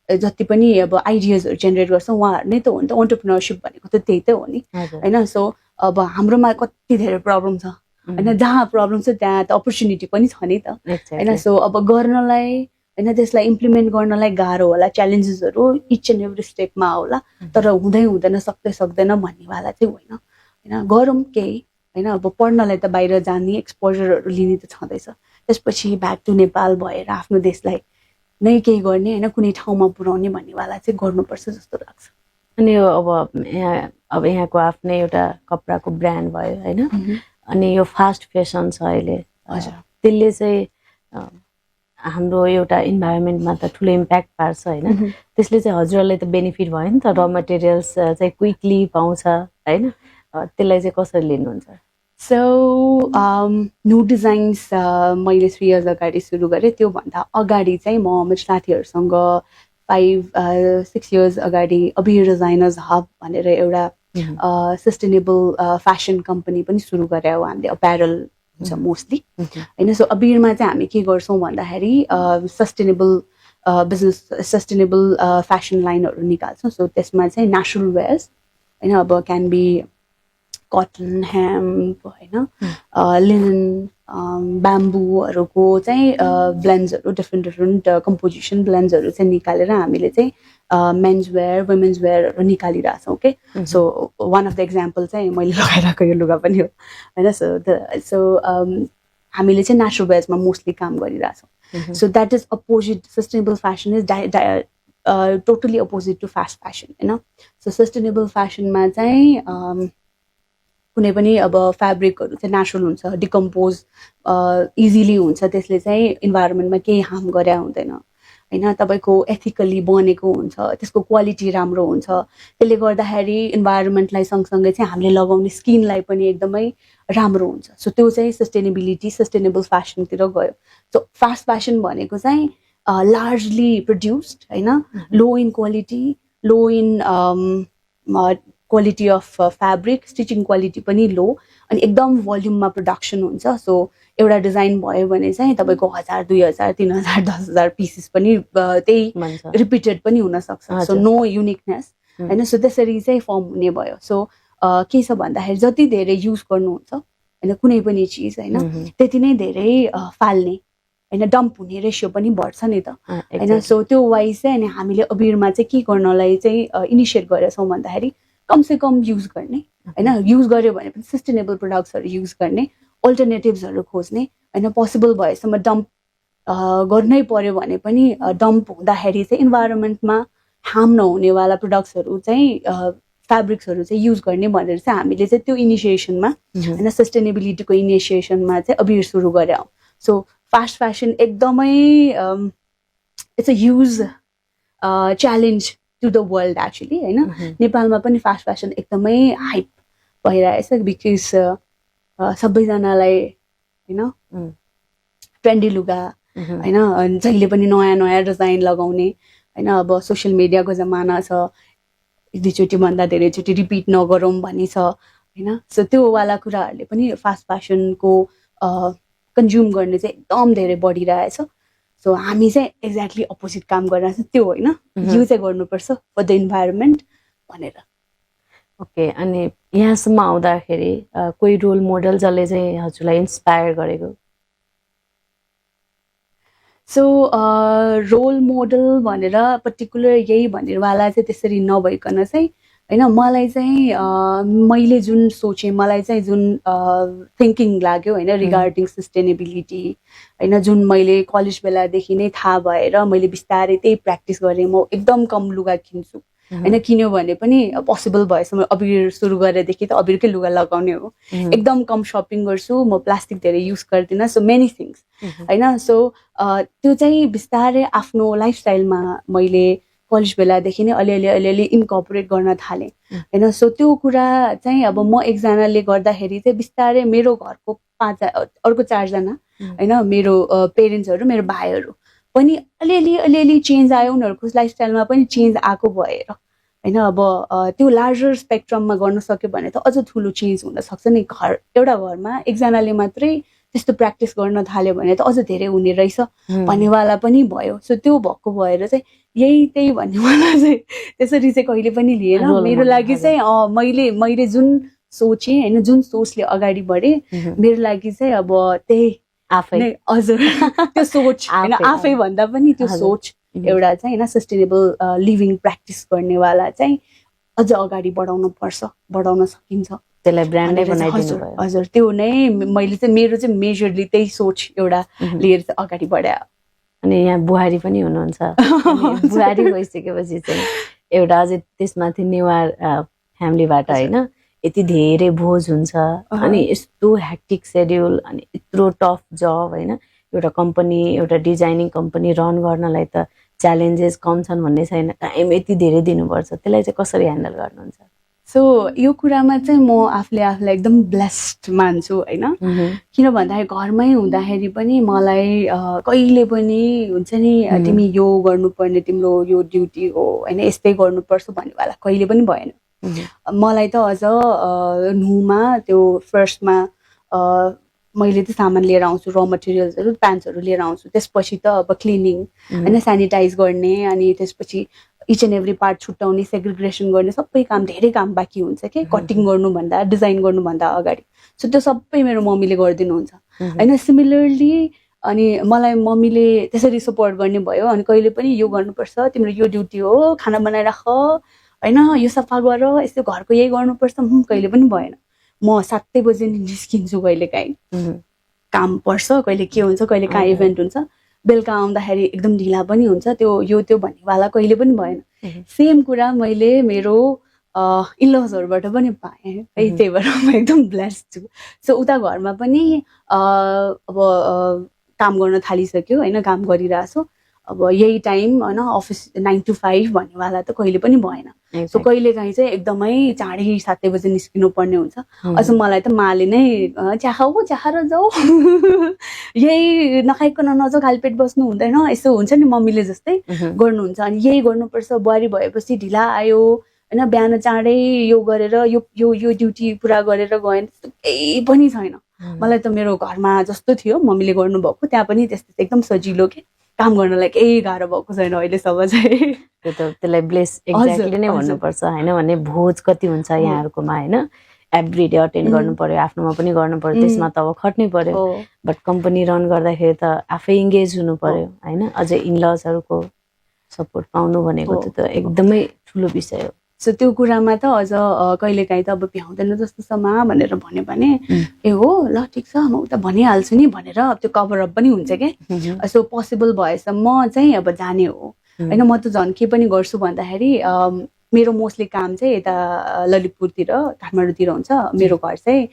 जति पनि अब आइडियाजहरू जेनेरेट गर्छ उहाँहरू नै त हो नि त एन्टरप्रेन्योरसिप भनेको त त्यही त हो नि होइन सो अब हाम्रोमा कति धेरै प्रब्लम छ होइन जहाँ प्रब्लम छ त्यहाँ त अपर्च्युनिटी पनि छ नि त होइन सो अब गर्नलाई होइन त्यसलाई इम्प्लिमेन्ट गर्नलाई गाह्रो होला च्यालेन्जेसहरू इच एन्ड एभ्री स्टेपमा होला तर हुँदै हुँदैन सक्दैन भन्नेवाला चाहिँ होइन होइन गरौँ केही होइन अब पढ्नलाई त बाहिर जाने एक्सपोजरहरू लिने त छँदैछ त्यसपछि ब्याक टु नेपाल भएर आफ्नो देशलाई नै केही गर्ने होइन कुनै ठाउँमा पुर्याउने भन्नेवाला चाहिँ गर्नुपर्छ जस्तो लाग्छ अनि अब यहाँको आफ्नै एउटा कपडाको ब्रान्ड भयो होइन अनि यो फास्ट फेसन छ अहिले त्यसले चाहिँ हाम्रो एउटा इन्भाइरोमेन्टमा त ठुलो इम्प्याक्ट पार्छ होइन त्यसले चाहिँ हजुरहरूलाई त बेनिफिट भयो नि त र मटेरियल्स चाहिँ क्विकली पाउँछ होइन त्यसलाई चाहिँ कसरी लिनुहुन्छ सो न्यू डिजाइन्स मैले 3 इयर्स अगाडि सुरु गरेँ त्योभन्दा अगाडि चाहिँ म मेरो साथीहरूसँग 5-6 इयर्स अगाडि अबिर डिजाइनर्स हब भनेर एउटा सस्टेनेबल फ्यासन कम्पनी पनि सुरु गरे हो हामीले अप्यारल हुन्छ मोस्टली होइन सो अबिरमा चाहिँ हामी के गर्छौँ भन्दाखेरि सस्टेनेबल बिजनेस सस्टेनेबल फ्यासन लाइनहरू निकाल्छौँ सो त्यसमा चाहिँ नेचुरल वेयर्स होइन अब क्यान बी कटन हेम्प होइन लिनन ब्याम्बूहरूको चाहिँ ब्लेन्ड्सहरू डिफ्रेन्ट कम्पोजिसन ब्लेन्ड्सहरू चाहिँ निकालेर हामीले चाहिँ मेन्स वेयर वुमेन्स वेयरहरू निकालिरहेछौँ के so one of the example चाहिँ मैले लगाइरहेको यो लुगा पनि हो होइन सो हामीले चाहिँ नेचुरल वेयर्समा मोस्टली काम गरिरहेछौँ so that is opposite sustainable fashion is totally opposite to fast fashion होइन सो सस्टेनेबल फ्यासनमा चाहिँ कुनै पनि अब फेब्रिकहरू चाहिँ नेचुरल हुन्छ डिकम्पोज इजिली हुन्छ त्यसले चाहिँ इन्भाइरोमेन्टमा केही हार्म गरे हुँदैन होइन तपाईँको एथिकली बनेको हुन्छ त्यसको क्वालिटी राम्रो हुन्छ त्यसले गर्दाखेरि इन्भाइरोमेन्टलाई सँगसँगै चाहिँ हामीले लगाउने स्किनलाई पनि एकदमै राम्रो हुन्छ सो त्यो चाहिँ सस्टेनेबिलिटी सस्टेनेबल फ्यासनतिर गयो सो फास्ट फ्यासन भनेको चाहिँ लार्जली प्रड्युस्ड होइन low in quality low in quality of fabric stitching quality पनि लो अनि एकदम भोल्युममा प्रोडक्सन हुन्छ सो एउटा डिजाइन भयो भने चाहिँ तपाईँको 1000 2000 3000 10,000 पिसेस पनि त्यही रिपिटेड पनि हुनसक्छ सो नो युनिकनेस होइन सो त्यसरी चाहिँ फर्म हुने भयो सो के छ भन्दाखेरि जति धेरै युज गर्नुहुन्छ होइन कुनै पनि चिज होइन त्यति नै धेरै फाल्ने होइन डम्प हुने रेसियो पनि बढ्छ नि त होइन सो त्यो वाइज चाहिँ अनि हामीले अबिरमा चाहिँ के गर्नलाई चाहिँ इनिसिएट गरेछौँ भन्दाखेरि कमसे कम युज गर्ने होइन युज गर्यो भने पनि सस्टेनेबल प्रडक्ट्सहरू युज गर्ने अल्टरनेटिभ्सहरू खोज्ने होइन पोसिबल भएसम्म डम्प गर्नै पर्यो भने पनि डम्प हुँदाखेरि चाहिँ इन्भाइरोमेन्टमा हार्म नहुनेवाला प्रडक्ट्सहरू चाहिँ फ्याब्रिक्सहरू चाहिँ युज गर्ने भनेर चाहिँ हामीले चाहिँ त्यो इनिसिएसनमा होइन सस्टेनेबिलिटीको इनिसिएसनमा चाहिँ अबिर सुरु गरे। सो फास्ट फेसन एकदमै it's a huge challenge to the world actually होइन। नेपालमा पनि फास्ट फेसन एकदमै हाइप भइरहेछ बिकज सबैजनालाई होइन ट्रेन्डी लुगा होइन जहिले पनि नयाँ नयाँ डिजाइन लगाउने होइन। अब सोसियल मिडियाको जमाना छ, एक दुईचोटि भन्दा धेरैचोटि रिपिट नगरौँ भन्ने छ होइन। सो त्यो वाला कुराहरूले पनि फास्ट फेसनको कन्ज्युम गर्ने चाहिँ एकदम धेरै बढिरहेछ। सो हामी चाहिँ एक्ज्याक्टली अपोजिट काम गरिरहेको छ, त्यो होइन यो चाहिँ गर्नुपर्छ फर द इन्भाइरोमेन्ट भनेर। ओके, अनि यहाँसम्म आउँदाखेरि कोही रोल मोडल जसले चाहिँ हजुरलाई इन्सपायर गरेको? सो रोल मोडल भनेर पर्टिकुलर यही भनेरवाला चाहिँ त्यसरी नभइकन चाहिँ होइन मलाई चाहिँ मैले जुन सोचेँ, मलाई चाहिँ जुन थिङ्किङ लाग्यो होइन रिगार्डिङ सस्टेनेबिलिटी होइन, जुन मैले कलेज बेलादेखि नै थाहा भएर मैले बिस्तारै त्यही प्र्याक्टिस गरेँ। म एकदम कम लुगा किन्छु होइन, किन्यो भने पनि पोसिबल भएसम्म अबिर सुरु गरेदेखि त अबिरकै लुगा लगाउने हो। एकदम कम सपिङ गर्छु, म प्लास्टिक धेरै युज गर्दिनँ। सो मेनी थिङ्स होइन। सो त्यो चाहिँ बिस्तारै आफ्नो लाइफस्टाइलमा मैले कलेज बेलादेखि नै अलिअलि इन्कर्पोरेट गर्न थालेँ होइन। सो त्यो कुरा चाहिँ अब म एकजनाले गर्दाखेरि चाहिँ बिस्तारै मेरो घरको अर्को 4 जना होइन, मेरो पेरेन्ट्सहरू, मेरो भाइहरू पनि अलिअलि चेन्ज आयो, उनीहरूको लाइफस्टाइलमा पनि चेन्ज आएको भएर होइन। अब त्यो लार्जर स्पेक्ट्रममा गर्न सक्यो भने त अझ ठुलो चेन्ज हुनसक्छ नि। एउटा घरमा एकजनाले मात्रै त्यस्तो प्र्याक्टिस गर्न थाल्यो भने त अझ धेरै हुने रहेछ भन्नेवाला पनि भयो। सो त्यो भएको भएर चाहिँ त्यही भन्नेवाला चाहिँ त्यसरी चाहिँ कहिले पनि लिएन। मेरो लागि चाहिँ मैले जुन सोचेँ होइन, जुन सोचले अगाडि बढेँ, मेरो लागि चाहिँ अब त्यही आफै नै हजुर त्यो सोच होइन, आफै भन्दा पनि त्यो सोच एउटा चाहिँ होइन सस्टेनेबल लिभिङ प्र्याक्टिस गर्नेवाला चाहिँ अझ अगाडि बढाउन सकिन्छ। त्यसलाई ब्रान्डै बनाइदिनु भयो। हजुर त्यो नै मैले चाहिँ मेरो चाहिँ मेजरली त्यही सोच एउटा लिएर चाहिँ अगाडि बढायो। अनि यहाँ बुहारी पनि हुनुहुन्छ, बुहारी भइसकेपछि चाहिँ एउटा अझै त्यसमाथि नेवार फ्यामिलीबाट होइन यति धेरै भोज हुन्छ अनि यस्तो हेक्टिक सेड्युल अनि यत्रो टफ जब होइन, एउटा कम्पनी, एउटा डिजाइनिङ कम्पनी रन गर्नलाई त च्यालेन्जेस कम छन् भन्ने छैन, टाइम यति धेरै दिनुपर्छ, त्यसलाई चाहिँ कसरी ह्यान्डल गर्नुहुन्छ? सो यो कुरामा चाहिँ म आफूलाई एकदम ब्लेस्ड मान्छु होइन। किन भन्दाखेरि घरमै हुँदाखेरि पनि मलाई कहिले पनि हुन्छ नि तिमी यो गर्नुपर्ने, तिम्रो यो ड्युटी हो होइन, यस्तै गर्नुपर्छ भन्नेवाला कहिले पनि भएन। मलाई त अझ नुमा त्यो फर्स्टमा मैले त सामान लिएर आउँछु, र मटेरियल्सहरू, प्यान्ट्सहरू लिएर आउँछु। त्यसपछि त अब क्लिनिङ होइन, सेनिटाइज गर्ने, अनि त्यसपछि इच एन्ड एभ्री पार्ट छुट्याउने, सेग्रिगेसन गर्ने, सबै काम, धेरै काम बाँकी हुन्छ कि कटिङ गर्नुभन्दा, डिजाइन गर्नुभन्दा अगाडि। सो त्यो सबै मेरो मम्मीले गरिदिनुहुन्छ होइन। सिमिलरली अनि मलाई मम्मीले त्यसरी सपोर्ट गर्ने भयो। अनि कहिले पनि यो गर्नुपर्छ, तिम्रो यो ड्युटी हो, खाना बनाइराख होइन, यो सफा गर, यस्तो घरको यही गर्नुपर्छ, कहिले पनि भएन। म 7 बजे निस्किन्छु, कहिले काहीँ काम पर्छ, कहिले के हुन्छ, कहिले कहाँ इभेन्ट हुन्छ, बेलुका आउँदाखेरि एकदम ढिला पनि हुन्छ, त्यो भन्नेवाला कहिले पनि भएन। सेम कुरा मैले मेरो इनलजहरूबाट पनि पाएँ है, त्यही भएर म एकदम ब्लेस्ड छु। सो उता घरमा पनि अब काम गर्न थालिसक्यो होइन, काम गरिरहेछु। अब यही टाइम होइन, अफिस 9 to 5 भन्नेवाला त कहिले पनि भएन। सो कहिले काहीँ चाहिँ एकदमै चाँडै 7 बजे निस्किनु पर्ने हुन्छ। अझ मलाई त माले नै चिया र जाऊ यही नखाइकन नजाऊ, खाली पेट बस्नु हुँदैन, यसो हुन्छ नि मम्मीले जस्तै गर्नुहुन्छ। अनि यही गर्नुपर्छ, बुहारी भएपछि ढिला आयो होइन, बिहान चाँडै यो गरेर यो ड्युटी पुरा गरेर गएन, त्यस्तो केही पनि छैन। मलाई त मेरो घरमा जस्तो थियो मम्मीले गर्नुभएको, त्यहाँ पनि त्यस्तो एकदम सजिलो के, काम गर्नलाई केही गाह्रो भएको छैन अहिलेसम्म चाहिँ। त्यसलाई ब्लेस एक्ज्याक्टली नै भन्नुपर्छ होइन। भने भोज कति हुन्छ यहाँहरूकोमा होइन, एभ्री डे अटेन्ड गर्नु पर्यो, आफ्नोमा पनि गर्नु पर्यो, त्यसमा त अब खट्नै पर्यो। बट कम्पनी रन गर्दाखेरि त आफै इङ्गेज हुनु पर्यो होइन। अझै इनलजहरूको सपोर्ट पाउनु भनेको त एकदमै ठुलो विषय हो। सो त्यो कुरामा त अझ कहिलेकाहीँ त अब भ्याउँदैन जस्तो छ मा भनेर भन्यो भने ए हो ल ठिक छ म उता भनिहाल्छु नि भनेर त्यो कभरअप पनि हुन्छ क्या। सो पोसिबल भएसम्म चाहिँ अब जाने हो होइन। म त झन् के पनि गर्छु भन्दाखेरि मेरो मोस्टली काम चाहिँ यता ललितपुरतिर काठमाडौँतिर हुन्छ मेरो घर चाहिँ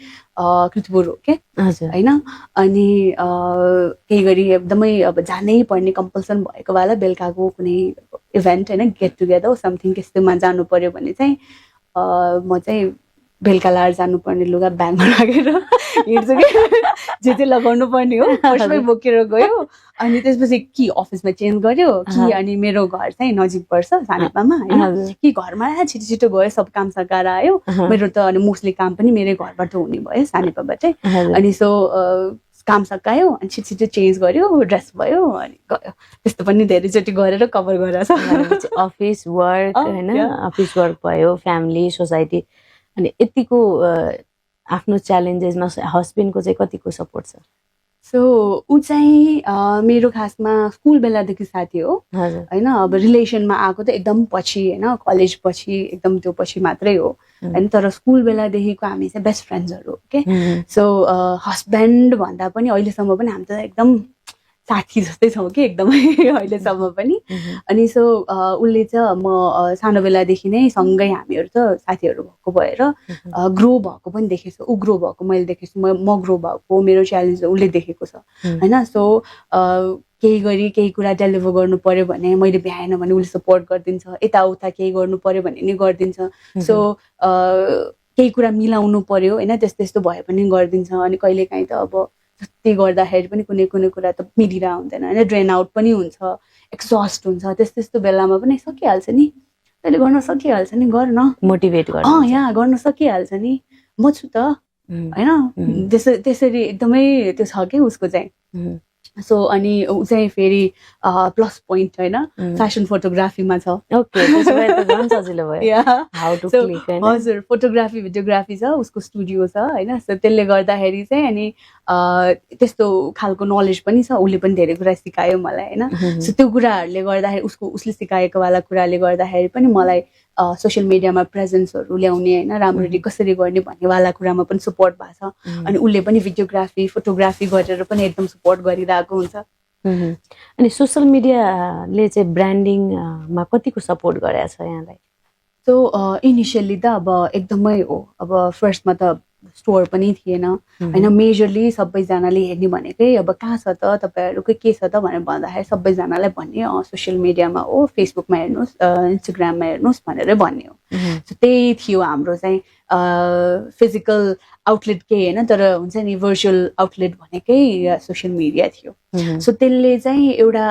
कृतपुर हो के होइन अनि केही गरी एकदमै अब जानै पर्ने कम्पल्सन भएको बेला बेलुकाको कुनै इभेन्ट होइन गेट टुगेदर समथिङ त्यस्तोमा जानु पर्यो भने चाहिँ म चाहिँ बेलुका लाएर जानुपर्ने लुगा ब्यागमा राखेर हिँड्छु कि जे चाहिँ लगाउनु पर्ने हो फर्स्टमै बोकेर गयो अनि त्यसपछि कि अफिसमा चेन्ज गर्यो कि अनि मेरो घर चाहिँ नजिक पर्छ सानेपामा होइन कि घरमा छिटो छिटो गयो सब काम सकाएर आयो मेरो त अनि मोस्टली काम पनि मेरै घरबाट हुने भयो सानेपाबाटै अनि सो काम सकायो अनि छिटो छिटो चेन्ज गर्यो ड्रेस भयो अनि गयो त्यस्तो पनि धेरैचोटि गरेर कभर गरेर छ अफिस वर्क होइन अफिस वर्क भयो फ्यामिली सोसाइटी अनि यतिको आफ्नो च्यालेन्जेसमा हस्बेन्डको चाहिँ कतिको सपोर्ट छ सो ऊ चाहिँ मेरो खासमा स्कुल बेलादेखि साथी हो होइन अब रिलेसनमा आएको त एकदम पछि होइन कलेज पछि एकदम त्यो पछि मात्रै हो होइन तर स्कुल बेलादेखिको हामी चाहिँ बेस्ट फ्रेन्ड्सहरू के सो हस्बेन्ड भन्दा पनि अहिलेसम्म पनि हामी त एकदम साथी जस्तै छौँ कि एकदमै अहिलेसम्म पनि अनि सो उसले चाहिँ म सानो बेलादेखि नै सँगै हामीहरू त साथीहरू भएको भएर ग्रो भएको पनि देखेको छु ऊ ग्रो भएको मैले देखेको छु म ग्रो भएको मेरो च्यालेन्ज उसले देखेको छ होइन सो केही गरी केही कुरा डेलिभर गर्नु पर्यो भने मैले भ्याएन भने उसले सपोर्ट गरिदिन्छ यताउता केही गर्नु पर्यो भने नि गरिदिन्छ सो केही कुरा मिलाउनु पर्यो होइन त्यस्तो त्यस्तो भए पनि गरिदिन्छ अनि कहिलेकाहीँ त अब जति गर्दाखेरि पनि कुनै कुनै कुरा त मिलिरहेको हुँदैन होइन ड्रेन आउट पनि हुन्छ एक्जस्ट हुन्छ त्यस्तो बेलामा पनि सकिहाल्छ नि तैँले गर्न सकिहाल्छ नि गर न मोटिभेट गर्न यहाँ गर्न सकिहाल्छ नि म छु त होइन त्यसरी एकदमै त्यो छ कि उसको चाहिँ सो अनि ऊ चाहिँ फेरि प्लस पोइन्ट होइन फेसन फोटोग्राफीमा छ हजुर फोटोग्राफी भिडियोग्राफी छ उसको स्टुडियो छ होइन सो त्यसले गर्दाखेरि चाहिँ अनि त्यस्तो खालको नलेज पनि छ उसले पनि धेरै कुरा सिकायो मलाई होइन सो त्यो कुराहरूले गर्दाखेरि उसले सिकाएको वाला कुराले गर्दाखेरि पनि मलाई सोसियल मिडियामा प्रेजेन्सहरू ल्याउने होइन राम्ररी कसरी गर्ने भन्ने वाला कुरामा पनि सपोर्ट भएको छ अनि उसले पनि भिडियोग्राफी फोटोग्राफी गरेर पनि एकदम सपोर्ट गरिरहेको हुन्छ अनि सोसियल मिडियाले चाहिँ ब्रान्डिङमा कतिको सपोर्ट गरेको छ यहाँलाई सो इनिसियली त अब एकदमै हो अब फर्स्टमा त स्टोर पनि थिएन होइन मेजरली सबैजनाले हेर्ने भनेकै अब कहाँ छ त तपाईँहरूको के छ त भनेर भन्दाखेरि सबैजनालाई भन्ने सोसियल मिडियामा हो फेसबुकमा हेर्नुहोस् इन्स्टाग्राममा हेर्नुहोस् भनेरै भन्ने हो सो त्यही थियो हाम्रो चाहिँ फिजिकल आउटलेट केही होइन तर हुन्छ नि भर्चुअल आउटलेट भनेकै सोसियल मिडिया थियो सो त्यसले चाहिँ एउटा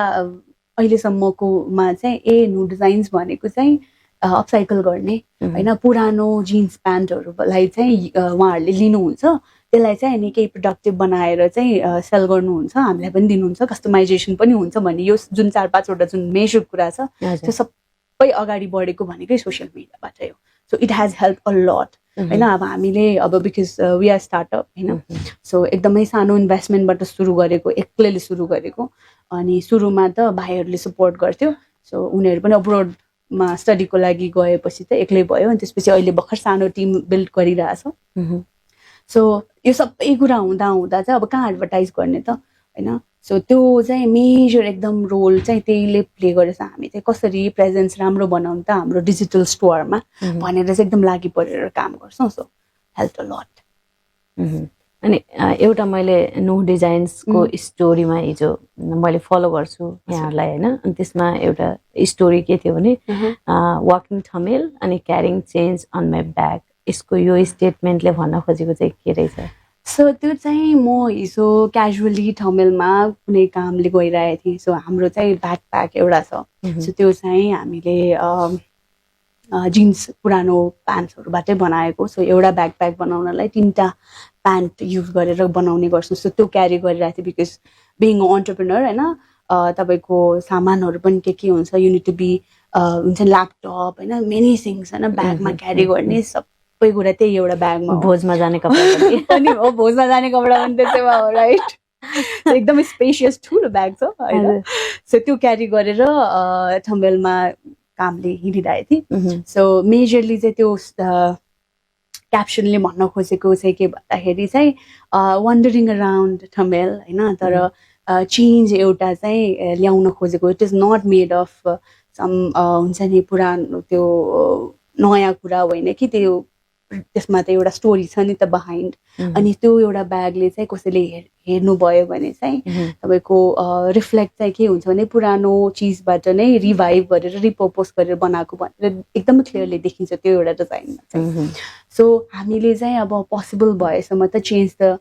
अहिलेसम्मकोमा चाहिँ न्यू डिजाइन्स भनेको चाहिँ अपसाइकल गर्ने होइन पुरानो जिन्स प्यान्टहरूलाई चाहिँ उहाँहरूले लिनुहुन्छ त्यसलाई चाहिँ अनि केही प्रोडक्टिभ बनाएर चाहिँ सेल गर्नुहुन्छ हामीलाई पनि दिनुहुन्छ कस्टमाइजेसन पनि हुन्छ भन्ने यो जुन 4-5वटा जुन मेजर कुरा छ त्यो सबै अगाडि बढेको भनेकै सोसियल मिडियाबाटै हो so it has help a lot होइन अब हामीले अब बिकज वी आर स्टार्टअप होइन सो एकदमै सानो इन्भेस्टमेन्टबाट सुरु गरेको एक्लैले सुरु गरेको अनि सुरुमा त भाइहरूले सपोर्ट गर्थ्यो सो उनीहरू पनि अब्रोडमा स्टडीको लागि गएपछि त एक्लै भयो अनि त्यसपछि अहिले भर्खर सानो टिम बिल्ड गरिरहेछ सो यो सबै कुरा हुँदा चाहिँ अब कहाँ एडभर्टाइज गर्ने त होइन सो त्यो चाहिँ मेजर एकदम रोल चाहिँ त्यहीले प्ले गरेछ हामी चाहिँ कसरी प्रेजेन्स राम्रो बनाउनु त हाम्रो डिजिटल स्टोरमा भनेर चाहिँ एकदम लागि परेर काम गर्छौँ सो हेल्प अ लट अनि एउटा मैले नो डिजाइन्सको स्टोरीमा हिजो मैले फलो गर्छु यहाँहरूलाई होइन अनि त्यसमा एउटा स्टोरी के थियो भने वाकिङ थमेल अनि carrying change on my bag यसको यो स्टेटमेन्टले भन्न खोजेको चाहिँ के रहेछ सो त्यो चाहिँ म हिजो क्याजुअली थमेलमा कुनै कामले गइरहेको थिएँ सो हाम्रो चाहिँ ब्याकप्याक एउटा छ सो त्यो चाहिँ हामीले जिन्स पुरानो प्यान्ट्सहरूबाटै बनाएको सो एउटा ब्याकप्याक बनाउनलाई 3टा प्यान्ट युज गरेर बनाउने गर्छौँ सो त्यो क्यारी गरिरहेको थिएँ बिकज बिङ अन्टरप्रेनर होइन तपाईँको सामानहरू पनि के हुन्छ युनिट टु बी हुन्छ ल्यापटप होइन मेनी थिङ्स होइन ब्यागमा क्यारी गर्ने सबै कुरा त्यही एउटा ब्यागमा भोजमा जाने कपडा पनि हो भोजमा जाने कपडा पनि त्यसैमा हो राइट एकदमै स्पेसियस ठुलो ब्याग छ होइन सो त्यो क्यारी गरेर थम्बेलमा कामले हिँडिरहेको थिएँ सो मेजरली चाहिँ त्यो क्याप्सनले भन्न खोजेको चाहिँ के भन्दाखेरि चाहिँ वन्डरिङ अराउन्ड थम्बेल होइन तर चेन्ज एउटा चाहिँ ल्याउन खोजेको it is not made of हुन्छ नि पुरानो त्यो नयाँ कुरा होइन कि त्यो त्यसमा त एउटा स्टोरी छ नि त बिहाइन्ड अनि त्यो एउटा ब्यागले चाहिँ कसैले हेर्नुभयो भने चाहिँ तपाईँको रिफ्लेक्ट चाहिँ के हुन्छ भने पुरानो चिजबाट नै रिभाइभ गरेर रिपर्पोज गरेर बनाएको भनेर एकदमै क्लियरली देखिन्छ त्यो एउटा डिजाइनमा चाहिँ सो हामीले चाहिँ अब पोसिबल भएसम्म त चेन्ज त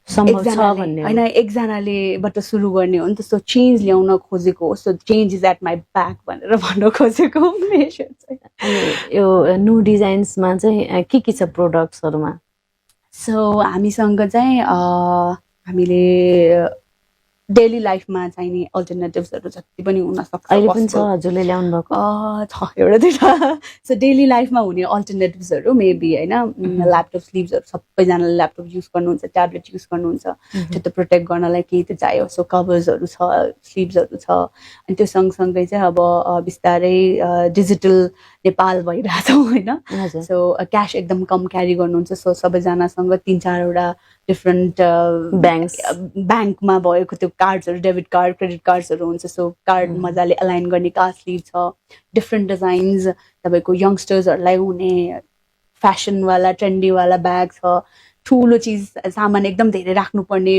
होइन एकजनालेबाट सुरु गर्ने हो नि त सो चेन्ज ल्याउन खोजेको हो so change is at my back भनेर भन्न खोजेको मेजर चाहिँ अनि यो न्यू डिजाइन्समा चाहिँ के छ प्रोडक्ट्सहरूमा सो हामीसँग चाहिँ हामीले डेली लाइफमा चाहिने अल्टरनेटिभ्सहरू जति पनि हुन सक्छ अहिले पनि छ हजुरले ल्याउनु भएको छ एउटा दुईवटा सो डेली लाइफमा हुने अल्टरनेटिभ्सहरू मेबी होइन ल्यापटप स्लिभ्सहरू सबैजनाले ल्यापटप युज गर्नुहुन्छ ट्याब्लेट युज गर्नुहुन्छ त्यो त प्रोटेक्ट गर्नलाई केही त चाहियो सो कभर्सहरू छ स्लिभ्सहरू छ अनि त्यो सँगसँगै चाहिँ अब बिस्तारै डिजिटल नेपाल भइरहेछौँ होइन सो क्यास एकदम कम क्यारी गर्नुहुन्छ सो सबैजनासँग 3-4वटा डिफ्रेन्ट ब्याङ्कमा भएको त्यो कार्ड्सहरू डेबिट कार्ड क्रेडिट कार्ड्सहरू हुन्छ सो कार्ड मजाले अलाइन गर्ने कार्ड स्लिभ छ डिफ्रेन्ट डिजाइन्स तपाईँको यङ्स्टर्सहरूलाई हुने फ्यासनवाला ट्रेन्डीवाला ब्याग छ ठुलो चिज सामान एकदम धेरै राख्नुपर्ने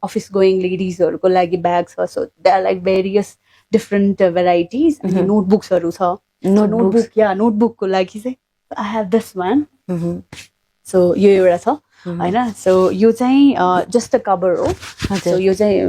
अफिस गोइङ लेडिजहरूको लागि ब्याग छ so they are like various different varieties अनि नोटबुक्सहरू छ नोटबुकको लागि चाहिँ I have this one so यो एउटा छ होइन सो यो चाहिँ जस्ट अ कभर हो सो यो चाहिँ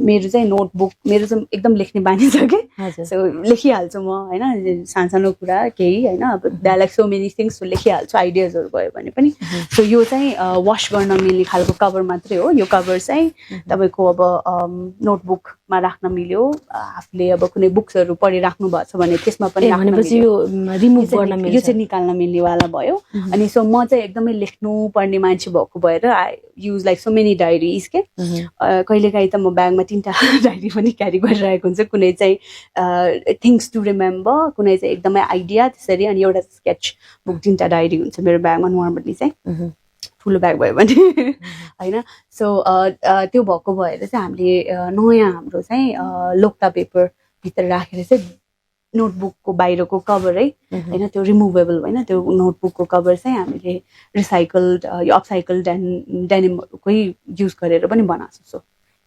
मेरो चाहिँ नोटबुक मेरो चाहिँ एकदम लेख्ने बानी छ कि सो लेखिहाल्छु म होइन सानो कुरा केही होइन अब that like so many things so लेखिहाल्छु आइडियाजहरू भयो भने पनि सो यो चाहिँ वास गर्न मिल्ने खालको कभर मात्रै हो यो कभर चाहिँ तपाईँको अब नोटबुकमा राख्न मिल्यो आफूले अब कुनै बुक्सहरू पढिराख्नु भएको छ भने त्यसमा पनि यो रिमुभ गर्न मिल्छ यो चाहिँ निकाल्न मिल्नेवाला भयो अनि सो म चाहिँ एकदमै लेख्नु पर्ने मान्छे भएको भएर I use like so many diaries के कहिलेकाहीँ त म ब्यागमा 3टा डायरी पनि क्यारी गरिरहेको हुन्छ कुनै चाहिँ थिङ्स टु रिमेम्बर कुनै चाहिँ एकदमै आइडिया त्यसरी अनि एउटा स्केच बुक 3टा डायरी हुन्छ मेरो ब्यागमा नर्मली चाहिँ ठुलो ब्याग भयो भने होइन सो त्यो भएको भएर चाहिँ हामीले नयाँ हाम्रो चाहिँ लोक्टा पेपर भित्र राखेर चाहिँ नोटबुकको बाहिरको कभरै होइन त्यो रिमुभेबल होइन त्यो नोटबुकको कभर चाहिँ हामीले रिसाइकल्ड यो अपसाइकल्ड डेनिमहरूकै युज गरेर पनि बनाएको सो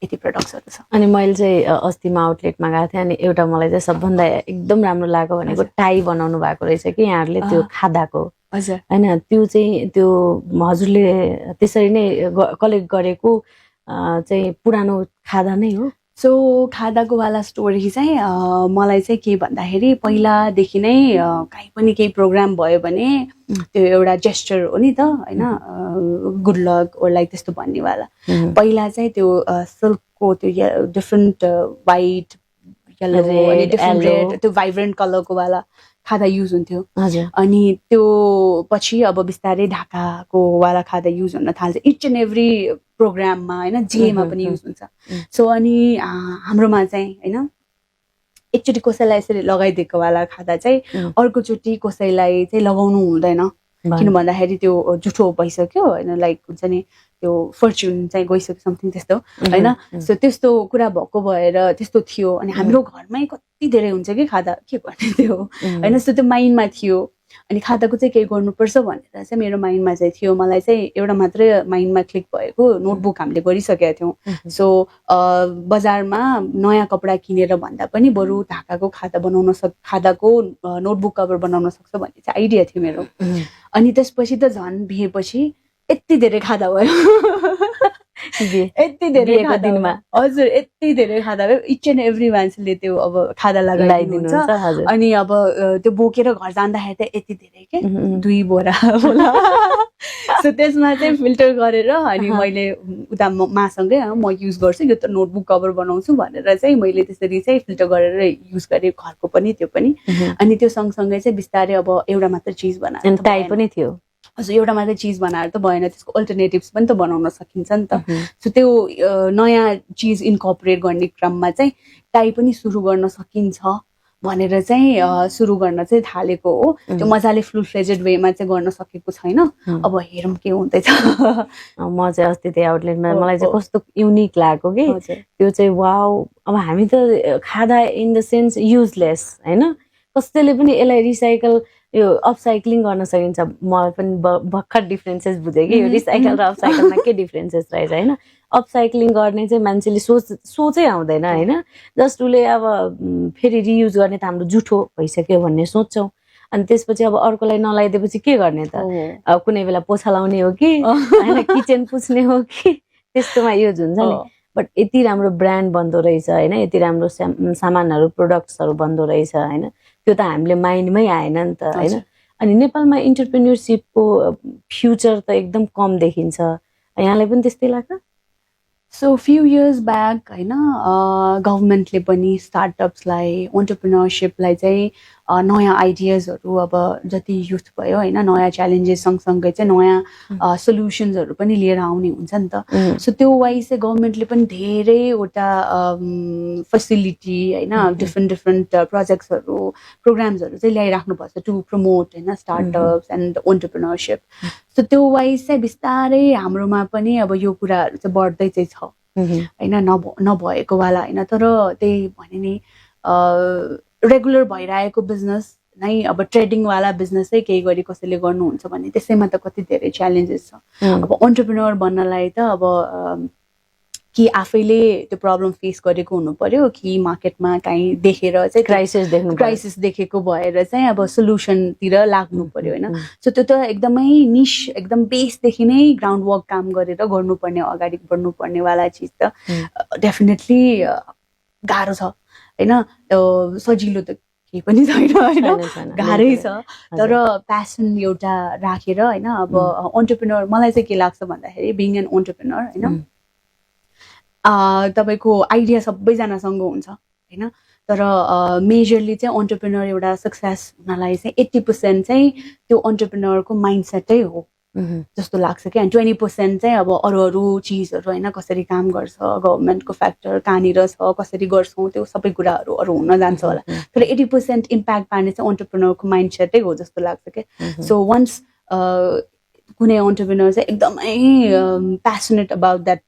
यति प्रडक्ट्सहरू छ अनि मैले चाहिँ अस्तिमा आउटलेटमा गएको थिएँ अनि एउटा मलाई चाहिँ सबभन्दा एकदम राम्रो लाग्यो भनेको टाई बनाउनु भएको रहेछ कि यहाँहरूले त्यो खादाको हजुर होइन त्यो चाहिँ त्यो हजुरले त्यसरी नै कलेक्ट गरेको चाहिँ पुरानो खादा नै हो सो खादाको वाला स्टोरी चाहिँ मलाई चाहिँ के भन्दाखेरि पहिलादेखि नै कहीँ पनि केही प्रोग्राम भयो भने त्यो एउटा जेस्चर हो नि त होइन गुड लक ओर लाइक त्यस्तो भन्नेवाला पहिला चाहिँ त्यो सिल्कको त्यो डिफ्रेन्ट वाइट येल्लो अनि डिफ्रेन्ट रेड त्यो भाइब्रेन्ट कलरको वाला खादा युज हुन्थ्यो अनि त्यो पछि अब बिस्तारै ढाकाको वाला खादा युज हुन थाल्छ इच एन्ड एभ्री प्रोग्राममा होइन जेमा पनि युज हुन्छ सो अनि हाम्रोमा चाहिँ होइन एकचोटि कसैलाई यसरी लगाइदिएको वाला खादा चाहिँ अर्कोचोटि कसैलाई चाहिँ लगाउनु हुँदैन किन भन्दाखेरि त्यो जुठो भइसक्यो होइन लाइक हुन्छ नि त्यो फर्च्युन चाहिँ गइसक्यो समथिङ त्यस्तो होइन सो त्यस्तो कुरा भएको भएर त्यस्तो थियो अनि हाम्रो घरमै कति धेरै हुन्छ कि खादा के गर्ने थियो होइन सो त्यो माइन्डमा थियो अनि खादाको चाहिँ केही गर्नुपर्छ भनेर चाहिँ मेरो माइन्डमा चाहिँ थियो मलाई चाहिँ एउटा मात्रै माइन्डमा क्लिक भएको नोटबुक हामीले गरिसकेका थियौँ सो बजारमा नयाँ कपडा किनेर भन्दा पनि बरु ढाकाको खादाको नोटबुक कभर बनाउन सक्छ भन्ने चाहिँ आइडिया थियो मेरो अनि त्यसपछि त झन् बिहेपछि यति धेरै खादा भयो यति धेरै दिनमा हजुर यति धेरै खादा भयो इच एन्ड एभ्री मान्छेले त्यो अब खादा लगाइदिनुहुन्छ अनि अब त्यो बोकेर घर जाँदाखेरि त यति धेरै के 2 बोरा होला सो त्यसमा चाहिँ फिल्टर गरेर अनि मैले उता मासँगै म युज गर्छु यो त नोटबुक कभर बनाउँछु भनेर चाहिँ मैले त्यसरी चाहिँ फिल्टर गरेर युज गरेँ घरको पनि त्यो पनि अनि त्यो सँगसँगै चाहिँ बिस्तारै अब एउटा मात्र चिज बनाएर टाई पनि थियो हजुर एउटा मात्रै चिज बनाएर त भएन त्यसको अल्टरनेटिभ्स पनि त बनाउन सकिन्छ नि त सो त्यो नयाँ चिज इन्कर्पोरेट गर्ने क्रममा चाहिँ टाई पनि सुरु गर्न सकिन्छ भनेर चाहिँ सुरु गर्न चाहिँ थालेको हो त्यो मजाले फुल फ्लेजेड वेमा चाहिँ गर्न सकेको छैन अब हेरौँ के हुँदैछ म चाहिँ अस्ति त्यो आउटलेटमा मलाई चाहिँ कस्तो युनिक लाग्यो कि त्यो चाहिँ वाउ अब हामी त खाँदा इन द सेन्स युजलेस होइन कसैले पनि यसलाई रिसाइकल यो अपसाइक्लिङ गर्न सकिन्छ मलाई पनि भर्खर डिफ्रेन्सेस बुझेँ कि यो रिसाइकल र अपसाइकलमा के डिफ्रेन्सेस रहेछ होइन अपसाइक्लिङ गर्ने चाहिँ मान्छेले सोचै आउँदैन होइन जस्ट उसले अब फेरि रियुज गर्ने त हाम्रो जुठो भइसक्यो भन्ने सोच्छौँ अनि त्यसपछि अब अर्कोलाई नलाइदिएपछि के गर्ने त अब कुनै बेला पोछा लाउने हो कि होइन किचन पुछ्ने हो कि त्यस्तोमा युज हुन्छ नि बट यति राम्रो ब्रान्ड बन्दो रहेछ होइन यति राम्रो सामानहरू प्रोडक्ट्सहरू बन्दो रहेछ होइन त्यो त हामीले माइन्डमै आएन नि त होइन अनि नेपालमा इन्टरप्रेन्योरसिपको फ्युचर त एकदम कम देखिन्छ यहाँलाई पनि त्यस्तै लाग्छ सो फ्यु इयर्स ब्याक होइन गभर्मेन्टले पनि स्टार्टअप्सलाई एन्टरप्रेन्योरसिपलाई चाहिँ नयाँ आइडियाजहरू अब जति युथ भयो होइन नयाँ च्यालेन्जेस सँगसँगै चाहिँ नयाँ सोल्युसन्सहरू पनि लिएर आउने हुन्छ नि त सो त्यो वाइज चाहिँ गभर्मेन्टले पनि धेरैवटा फेसिलिटी होइन डिफ्रेन्ट प्रोजेक्ट्सहरू प्रोग्राम्सहरू चाहिँ ल्याइराख्नुपर्छ टु प्रमोट होइन स्टार्टअप्स एन्ड एन्टरप्रेन्योरसिप सो त्यो वाइज चाहिँ बिस्तारै हाम्रोमा पनि अब यो कुराहरू चाहिँ बढ्दै चाहिँ छ होइन नभएको वाला होइन तर त्यही भने नि रेगुलर भइरहेको बिजनेस नै अब ट्रेडिङवाला बिजनेस चाहिँ केही गरी कसैले गर्नुहुन्छ भने त्यसैमा त कति धेरै च्यालेन्जेस छ अब एन्टरप्रेन्योर बन्नलाई त अब कि आफैले त्यो प्रब्लम फेस गरेको हुनु पर्यो कि मार्केटमा काहीँ देखेर चाहिँ क्राइसिस देखेको भएर चाहिँ अब सोल्युसनतिर लाग्नु पर्यो होइन सो त्यो त एकदमै निश एकदम बेसदेखि नै ग्राउन्ड वर्क काम गरेर गर्नुपर्ने अगाडि बढ्नुपर्नेवाला चिज त डेफिनेटली गाह्रो छ होइन सजिलो त केही पनि छैन होइन गाह्रै छ तर प्यासन एउटा राखेर होइन अब एन्टरप्रेन्योर मलाई चाहिँ के लाग्छ भन्दाखेरि बिङ एन एन्टरप्रेन्योर होइन तपाईँको आइडिया सबैजनासँग हुन्छ होइन तर मेजरली चाहिँ एन्टरप्रेन्योर एउटा सक्सेस हुनलाई चाहिँ 80% चाहिँ त्यो एन्टरप्रेन्योरको माइन्डसेटै हो जस्तो लाग्छ कि 20% चाहिँ अब अरू चिजहरू होइन कसरी काम गर्छ गभर्मेन्टको फ्याक्टर कहाँनिर छ कसरी गर्छौँ त्यो सबै कुराहरू अरू हुन जान्छ होला तर 80% इम्प्याक्ट पार्ने चाहिँ एन्टरप्रेन्योरको माइन्डसेटै हो जस्तो लाग्छ कि सो वन्स कुनै एन्टरप्रेन्योर चाहिँ एकदमै प्यासनेट अबाउट द्याट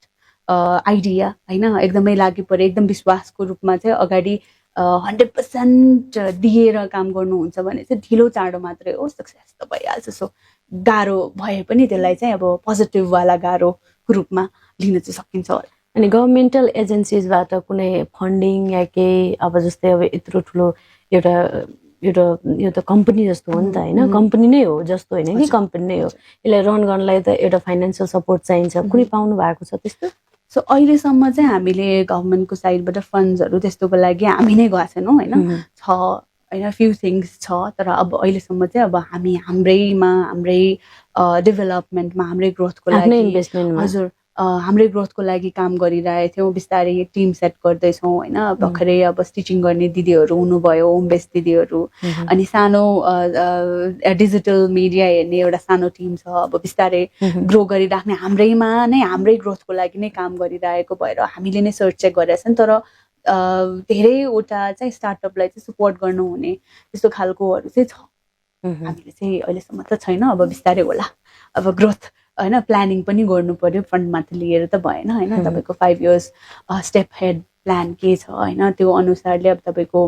आइडिया होइन एकदमै लागि पऱ्यो एकदम विश्वासको रूपमा चाहिँ अगाडि 100% दिएर काम गर्नुहुन्छ भने चाहिँ ढिलो चाँडो मात्रै हो सक्सेस त भइहाल्छ सो गाह्रो भए पनि त्यसलाई चाहिँ अब पोजिटिभवाला गाह्रोको रूपमा लिन चाहिँ सकिन्छ होला अनि गभर्मेन्टल एजेन्सिजबाट कुनै फन्डिङ या केही अब जस्तै अब यत्रो ठुलो एउटा यो त कम्पनी जस्तो हो नि त होइन कम्पनी नै हो जस्तो होइन कि कम्पनी नै हो यसलाई रन गर्नलाई त एउटा फाइनेन्सियल सपोर्ट चाहिन्छ कुनै पाउनु भएको छ त्यस्तो सो अहिलेसम्म चाहिँ हामीले गभर्मेन्टको साइडबाट फन्ड्सहरू त्यस्तोको लागि हामी नै गएको छैनौँ होइन छ होइन फ्यु थिङ्स छ तर अब अहिलेसम्म चाहिँ अब हाम्रै डेभलपमेन्टमा हाम्रै ग्रोथको लागि हजुर हाम्रै ग्रोथको लागि काम गरिरहेको थियौँ बिस्तारै टिम सेट गर्दैछौँ होइन भर्खरै अब स्टिचिङ गर्ने दिदीहरू हुनुभयो होम बेस्ड दिदीहरू अनि सानो डिजिटल मिडिया हेर्ने एउटा सानो टिम छ अब बिस्तारै ग्रो गरिराख्ने हाम्रै ग्रोथको लागि नै काम गरिरहेको भएर हामीले नै सर्च चेक गरेका छन् तर धेरैवटा चाहिँ स्टार्टअपलाई चाहिँ सपोर्ट गर्नुहुने त्यस्तो खालकोहरू चाहिँ छ हामीले चाहिँ अहिलेसम्म त छैन अब बिस्तारै होला अब ग्रोथ होइन प्लानिङ पनि गर्नु पर्यो फन्ड मात्र लिएर त भएन होइन तपाईँको 5 इयर्स स्टेप हेड प्लान के छ होइन त्यो अनुसारले अब तपाईँको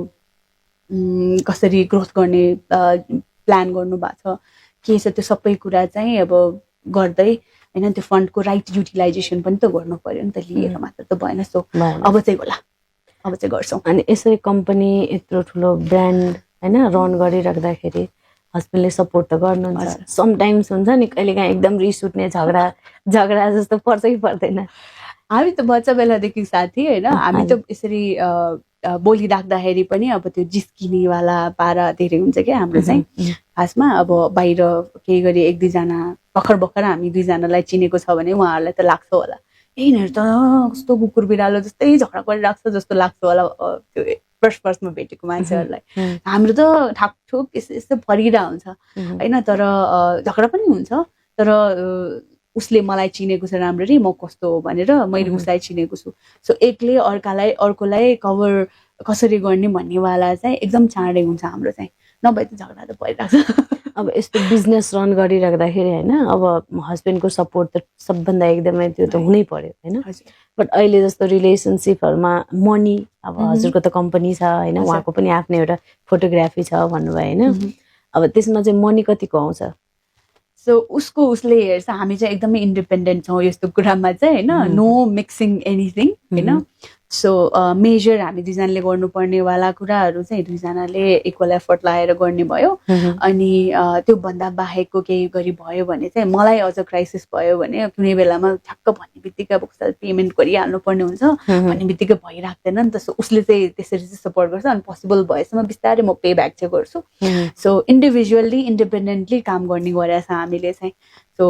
कसरी ग्रोथ गर्ने प्लान गर्नु भएको छ के छ त्यो सबै कुरा चाहिँ अब गर्दै होइन त्यो फन्डको राइट युटिलाइजेसन पनि त गर्नु पर्यो नि त लिएर मात्र त भएन सो अब चाहिँ होला अब चाहिँ गर्छौँ अनि यसरी कम्पनी यत्रो ठुलो ब्रान्ड होइन रन गरिराख्दाखेरि हस्बेन्डले सपोर्ट त गर्नुहुन्छ समटाइम्स हुन्छ नि कहिलेकाहीँ एकदम रिस उठ्ने झगडा जस्तो पर्छ कि पर्दैन हामी त बच्चा बेलादेखि साथी होइन हामी त यसरी बोलिराख्दाखेरि पनि अब त्यो जिस्किनेवाला पारा धेरै हुन्छ क्या हाम्रो चाहिँ खासमा अब बाहिर केही गरी 1-2जना भर्खर हामी 2जनालाई चिनेको छ भने उहाँहरूलाई त लाग्छ होला यिनीहरू त कस्तो कुकुर बिरालो जस्तै झगडा गरिराख्छ जस्तो लाग्छ होला त्यो फर्स्टमा भेटेको मान्छेहरूलाई हाम्रो त ठाकठुक यस्तो फरिरहेको हुन्छ होइन तर झगडा पनि हुन्छ तर उसले मलाई चिनेको छ राम्ररी म कस्तो हो भनेर मैले उसलाई चिनेको छु सो एकले अर्कोलाई कभर कसरी गर्ने भन्नेवाला चाहिँ एकदम चाँडै हुन्छ हाम्रो चाहिँ, नभए त झगडा त परिरहेको छ। अब यस्तो बिजनेस रन गरिराख्दाखेरि होइन, अब हस्बेन्डको सपोर्ट त सबभन्दा एकदमै त्यो त हुनै पर्यो होइन। बट अहिले जस्तो रिलेसनसिपहरूमा मनी, अब हजुरको त कम्पनी छ होइन, उहाँको पनि आफ्नै एउटा फोटोग्राफी छ भन्नुभयो होइन, अब त्यसमा चाहिँ मनी कतिको आउँछ? सो उसले हेर्छ, हामी चाहिँ एकदमै इन्डिपेन्डेन्ट छौँ यस्तो कुरामा चाहिँ होइन, नो मिक्सिङ एनिथिङ होइन। सो मेजर हामी दुईजनाले गर्नुपर्नेवाला कुराहरू चाहिँ दुईजनाले इक्वल एफर्ट लगाएर गर्ने भयो। अनि त्योभन्दा बाहेकको केही गरी भयो भने चाहिँ मलाई अझ क्राइसिस भयो भने कुनै बेलामा ठ्याक्क भन्ने बित्तिकै अब कसैलाई पेमेन्ट गरिहाल्नु पर्ने हुन्छ भन्ने बित्तिकै भइराख्दैन नि त। सो उसले चाहिँ त्यसरी चाहिँ सपोर्ट गर्छ अनि पोसिबल भएसम्म बिस्तारै म पे ब्याक चाहिँ गर्छु। सो इन्डिभिजुअल्ली इन्डिपेन्डेन्टली काम गर्ने गरेछ हामीले चाहिँ। सो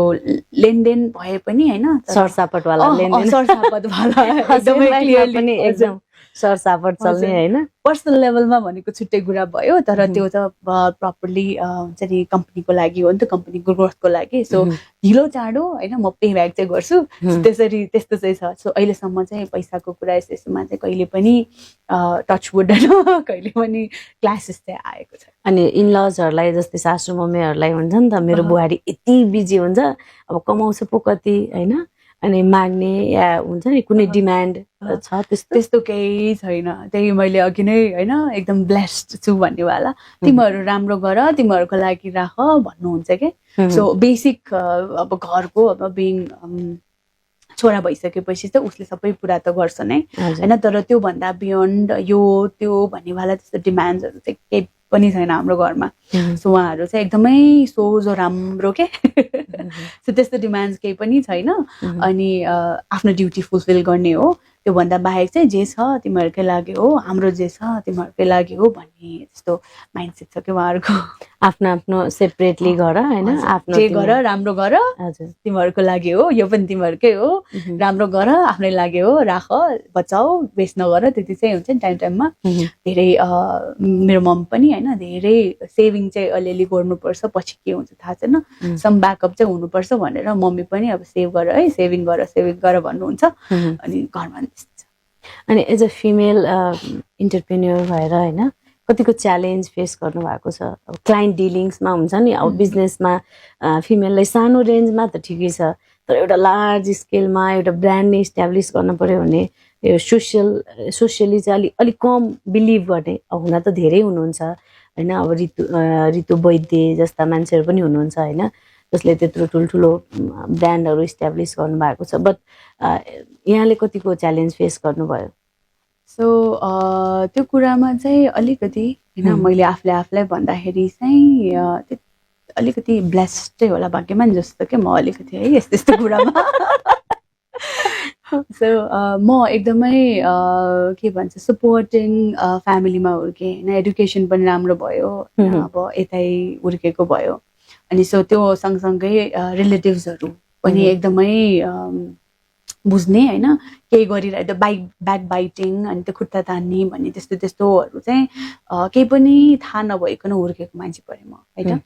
लेनदेन भए पनि होइन, सरसापटवाला लेनदेन, सरसापटवाला एकदमै क्लियरली एकदम सरसापट चल्ने होइन। पर्सनल लेभलमा भनेको छुट्टै कुरा भयो, तर त्यो त प्रपरली हुन्छ नि कम्पनीको लागि हो नि त, कम्पनीको ग्रोथको लागि। सो ढिलो चाँडो होइन म पे ब्याक चाहिँ गर्छु, त्यसरी त्यस्तो चाहिँ छ। सो अहिलेसम्म चाहिँ पैसाको कुरा यसमा चाहिँ कहिले पनि टच वुड होइन, कहिले पनि क्लासेस चाहिँ आएको छ। अनि इनलजहरूलाई जस्तै सासू मम्मीहरूलाई हुन्छ नि त, मेरो बुहारी यति बिजी हुन्छ, अब कमाउँछ पो कति होइन, अनि माग्ने या हुन्छ नि कुनै डिमान्ड छ त्यस्तो केही छैन। त्यही मैले अघि नै होइन एकदम ब्लेस्ड छु भन्नेवाला, तिमीहरू राम्रो गर, तिमीहरूको लागि राख भन्नुहुन्छ के। सो बेसिक अब घरको अब बिङ छोरा भइसकेपछि चाहिँ उसले सबै पुरा त गर्छ नै होइन, तर त्योभन्दा बियोन्ड यो त्यो भन्नेवाला त्यस्तो डिमान्ड्सहरू चाहिँ केही पनि छैन हाम्रो घरमा। सो उहाँहरू चाहिँ एकदमै सोझो राम्रो के सो त्यस्तो डिमान्ड्स केही पनि छैन। अनि आफ्नो ड्युटी फुलफिल गर्ने हो, त्योभन्दा बाहेक चाहिँ जे छ तिमीहरूकै लागि हो, हाम्रो जे छ तिमीहरूकै लागि हो भन्ने त्यस्तो माइन्डसेट छ कि उहाँहरूको। आफ्नो आफ्नो सेपरेटली गर होइन, आफ्नो जे गर राम्रो गर, तिमीहरूको लागि हो, यो पनि तिमीहरूकै हो, राम्रो गर, आफ्नै लागि हो, राख, बचाऊ, वेस्ट नगर, त्यति चाहिँ हुन्छ नि टाइम टाइममा। धेरै मेरो मम पनि होइन धेरै सेभिङ चाहिँ अलिअलि गर्नुपर्छ, पछि के हुन्छ थाहा छैन, सम ब्याकअप चाहिँ हुनुपर्छ भनेर मम्मी पनि अब सेभ गर है, सेभिङ गर भन्नुहुन्छ। अनि घरमा अनि एज अ फिमेल इन्टरप्रेन्योर भएर होइन कतिको च्यालेन्ज फेस गर्नु भएको छ? अब क्लाइन्ट डिलिङ्समा हुन्छ नि, अब बिजनेसमा फिमेललाई सानो रेन्जमा त ठिकै छ, तर एउटा लार्ज स्केलमा एउटा ब्रान्ड नै इस्ट्याब्लिस गर्नु पऱ्यो भने यो सोसियली चाहिँ अलिक कम बिलिभ गर्ने, अब हुन त धेरै हुनुहुन्छ होइन, अब ऋतु वैद्य जस्ता मान्छेहरू पनि हुनुहुन्छ होइन, जसले त्यत्रो ठुल्ठुलो ब्रान्डहरू इस्ट्याब्लिस गर्नुभएको छ। बट यहाँले कतिको च्यालेन्ज फेस गर्नुभयो? सो त्यो कुरामा चाहिँ अलिकति होइन मैले आफूलाई भन्दाखेरि चाहिँ अलिकति ब्लेस्डै होला, भाग्यमान जस्तो क्या म अलिकति है यस्तो कुरामा। सो म एकदमै के भन्छ सपोर्टिङ फ्यामिलीमा हुर्केँ होइन, एडुकेसन पनि राम्रो भयो, अब यतै हुर्केको भयो। अनि सो त्यो सँगसँगै रिलेटिभ्सहरू पनि एकदमै बुझ्ने होइन, केही गरिरहेको ब्याक बाइटिङ अनि त्यो खुट्टा तान्ने भन्ने त्यस्तोहरू चाहिँ केही पनि थाहा नभइकन हुर्केको मान्छे परेँ म होइन।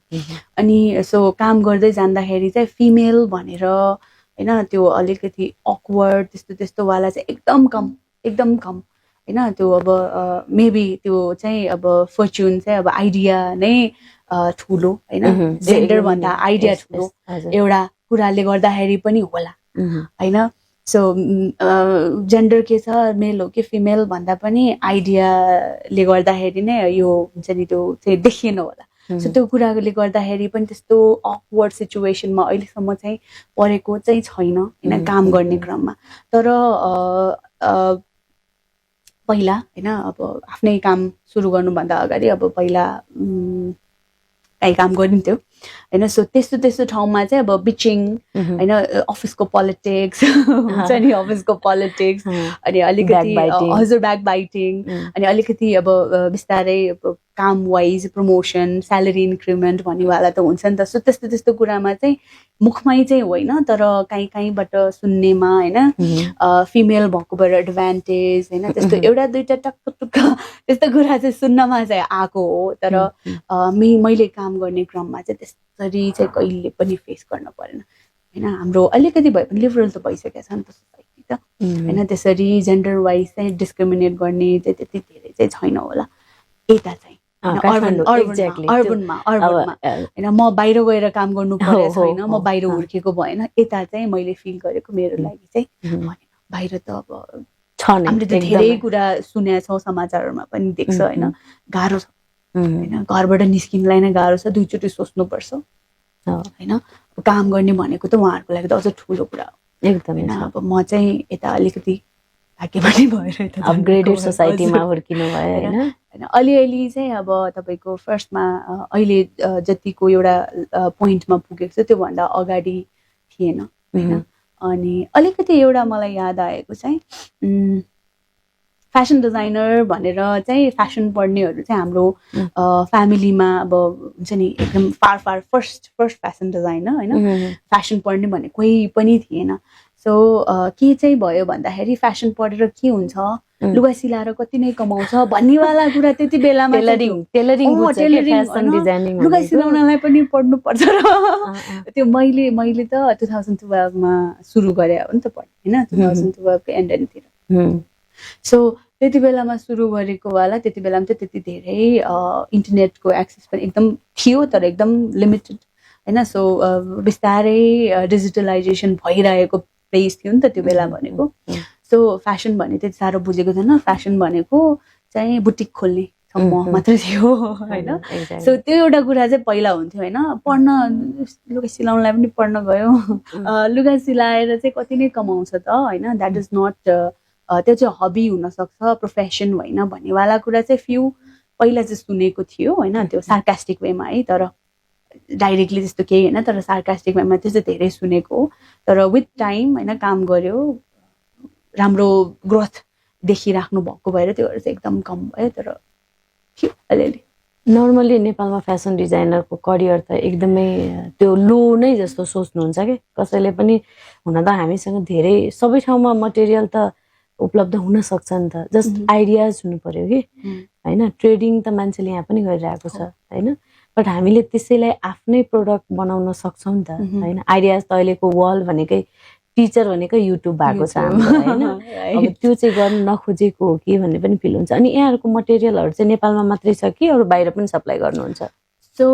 अनि सो काम गर्दै जाँदाखेरि चाहिँ फिमेल भनेर होइन त्यो अलिकति अक्वर्ड त्यस्तोवाला चाहिँ एकदम कम होइन। त्यो अब मेबी त्यो चाहिँ अब फर्च्युन चाहिँ अब आइडिया नै ठुलो होइन, जेन्डर भन्दा आइडिया ठुलो एउटा कुराले गर्दाखेरि पनि होला होइन। सो जेन्डर के छ, मेल हो कि फिमेल भन्दा पनि आइडियाले गर्दाखेरि नै यो हुन्छ नि त्यो चाहिँ देखिएन होला। सो त्यो कुराले गर्दाखेरि पनि त्यस्तो अकवर्ड सिचुएसनमा अहिलेसम्म चाहिँ परेको चाहिँ छैन होइन काम गर्ने क्रममा। तर पहिला होइन अब आफ्नै काम सुरु गर्नुभन्दा अगाडि अब पहिला काहीँ काम गरिन्थ्यो होइन। सो त्यस्तो ठाउँमा चाहिँ अब बिचिङ होइन, अफिसको पोलिटिक्स हुन्छ नि, अफिसको पोलिटिक्स अनि अलिकति हजुर ब्याक बाइटिङ अनि अलिकति अब बिस्तारै अब काम वाइज प्रमोसन, स्यालेरी इन्क्रिमेन्ट भन्नेवाला त हुन्छ नि त। सो त्यस्तो कुरामा चाहिँ मुखमै चाहिँ होइन, तर काहीँबाट सुन्नेमा होइन फिमेल भएकोबाट एडभान्टेज होइन त्यस्तो एउटा दुइटा टक्क त्यस्तो कुरा चाहिँ सुन्नमा चाहिँ आएको हो। तर मैले काम गर्ने क्रममा चाहिँ त्यसरी चाहिँ कहिले पनि फेस गर्न परेन होइन। हाम्रो अलिकति भए पनि लिबरल त भइसकेको छ नि त सोसाइटी त होइन, त्यसरी जेन्डर वाइज चाहिँ डिस्क्रिमिनेट गर्ने चाहिँ त्यति धेरै चाहिँ छैन होला यता चाहिँ अर्बनमा होइन म बाहिर गएर काम गर्नु परेको छैन म बाहिर हुर्केको भएन यता चाहिँ मैले फिल गरेको मेरो लागि चाहिँ बाहिर त अब हामीले त धेरै कुरा सुनेका छौँ समाचारहरूमा पनि देख्छ होइन गाह्रो छ होइन घरबाट निस्किनलाई नै गाह्रो छ दुईचोटि सोच्नुपर्छ होइन काम गर्ने भनेको त उहाँहरूको लागि त अझ ठुलो कुरा हो एकदम होइन अब म चाहिँ यता अलिकति भाग्यमानी भएर अपग्रेडेड सोसाइटीमा हुर्किनु भयो होइन अलिअलि चाहिँ अब तपाईँको फर्स्टमा अहिले जतिको एउटा पोइन्टमा पुगेको छ त्योभन्दा अगाडि थिएन होइन अनि अलिकति एउटा मलाई याद आएको चाहिँ फेसन डिजाइनर भनेर चाहिँ फेसन पढ्नेहरू चाहिँ हाम्रो फ्यामिलीमा अब हुन्छ नि एकदम फार फर्स्ट फेसन डिजाइनर होइन फेसन पढ्ने भने कोही पनि थिएन सो के चाहिँ भयो भन्दाखेरि फेसन पढेर के हुन्छ लुगा सिलाएर कति नै कमाउँछ भन्नेवाला कुरा त्यति बेलामा लुगा सिलाउनलाई पनि पढ्नु पर्छ र त्यो मैले त 2012 मा सुरु गरे हो नि त पढ्ने होइन 2012 को एन्डतिर सो त्यति बेलामा सुरु गरेको वाला त्यति बेलामा चाहिँ त्यति धेरै इन्टरनेटको एक्सेस पनि एकदम थियो तर एकदम लिमिटेड होइन सो बिस्तारै डिजिटलाइजेसन भइरहेको प्लेस थियो नि त त्यो बेला भनेको सो फेसन भने त्यति साह्रो बुझेको थिएन फेसन भनेको चाहिँ बुटिक खोल्ने सम्म मात्रै थियो होइन सो त्यो एउटा कुरा चाहिँ पहिला हुन्थ्यो होइन पढ्न लुगा सिलाउनलाई पनि पढ्न गयो लुगा सिलाएर चाहिँ कति नै कमाउँछ त होइन द्याट इज नट त्यो चाहिँ हबी हुनसक्छ प्रोफेसन होइन भन्नेवाला कुरा चाहिँ फ्यु पहिला चाहिँ सुनेको थियो होइन त्यो सार्कास्टिक वेमा है तर डाइरेक्टली त्यस्तो केही होइन तर सार्कास्टिक वेमा त्यो चाहिँ धेरै सुनेको हो तर विथ टाइम होइन काम गर्यो राम्रो ग्रोथ देखिराख्नु भएको भएर त्योहरू चाहिँ एकदम कम भयो तर थियो अलिअलि नर्मली नेपालमा फेसन डिजाइनरको करियर त एकदमै त्यो लो नै जस्तो सोच्नुहुन्छ कि कसैले पनि हुन त हामीसँग धेरै सबै ठाउँमा मटेरियल त उपलब्ध हुन सक्छ नि त जस्ट आइडियाज हुनु पर्यो कि होइन ट्रेडिङ त मान्छेले यहाँ पनि गरिरहेको छ होइन बट हामीले त्यसैलाई आफ्नै प्रोडक्ट बनाउन सक्छौँ नि त होइन आइडियाज त अहिलेको वर्ल्ड भनेकै टिचर भनेकै युट्युब भएको छ हाम्रो होइन अब त्यो चाहिँ गर्न नखोजेको हो कि भन्ने पनि फिल हुन्छ अनि यहाँहरूको मटेरियलहरू चाहिँ नेपालमा मात्रै छ कि अरू बाहिर पनि सप्लाई गर्नुहुन्छ सो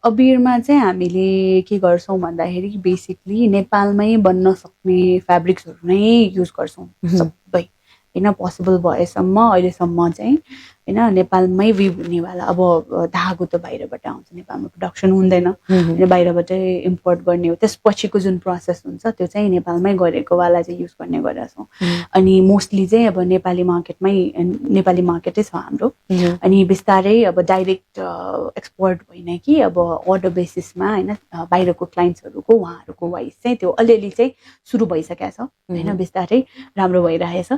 अबिरमा चाहिँ हामीले के गर्छौँ भन्दाखेरि बेसिकली नेपालमै बन्न सक्ने फेब्रिक्सहरू नै युज गर्छौँ सबै होइन पोसिबल भएसम्म अहिलेसम्म चाहिँ होइन नेपालमै विभ हुनेवाला अब धागो त बाहिरबाट आउँछ नेपालमा प्रोडक्सन हुँदैन बाहिरबाटै इम्पोर्ट गर्ने हो त्यसपछिको जुन प्रोसेस हुन्छ त्यो चाहिँ नेपालमै गरेकोवाला चाहिँ युज गर्ने गरेका छौँ अनि मोस्टली चाहिँ अब नेपाली मार्केटै छ हाम्रो अनि बिस्तारै अब डाइरेक्ट एक्सपोर्ट होइन कि अब अर्डर बेसिसमा होइन बाहिरको क्लाइन्ट्सहरूको उहाँहरूको वाइज चाहिँ त्यो अलिअलि चाहिँ सुरु भइसकेको छ होइन बिस्तारै राम्रो भइरहेछ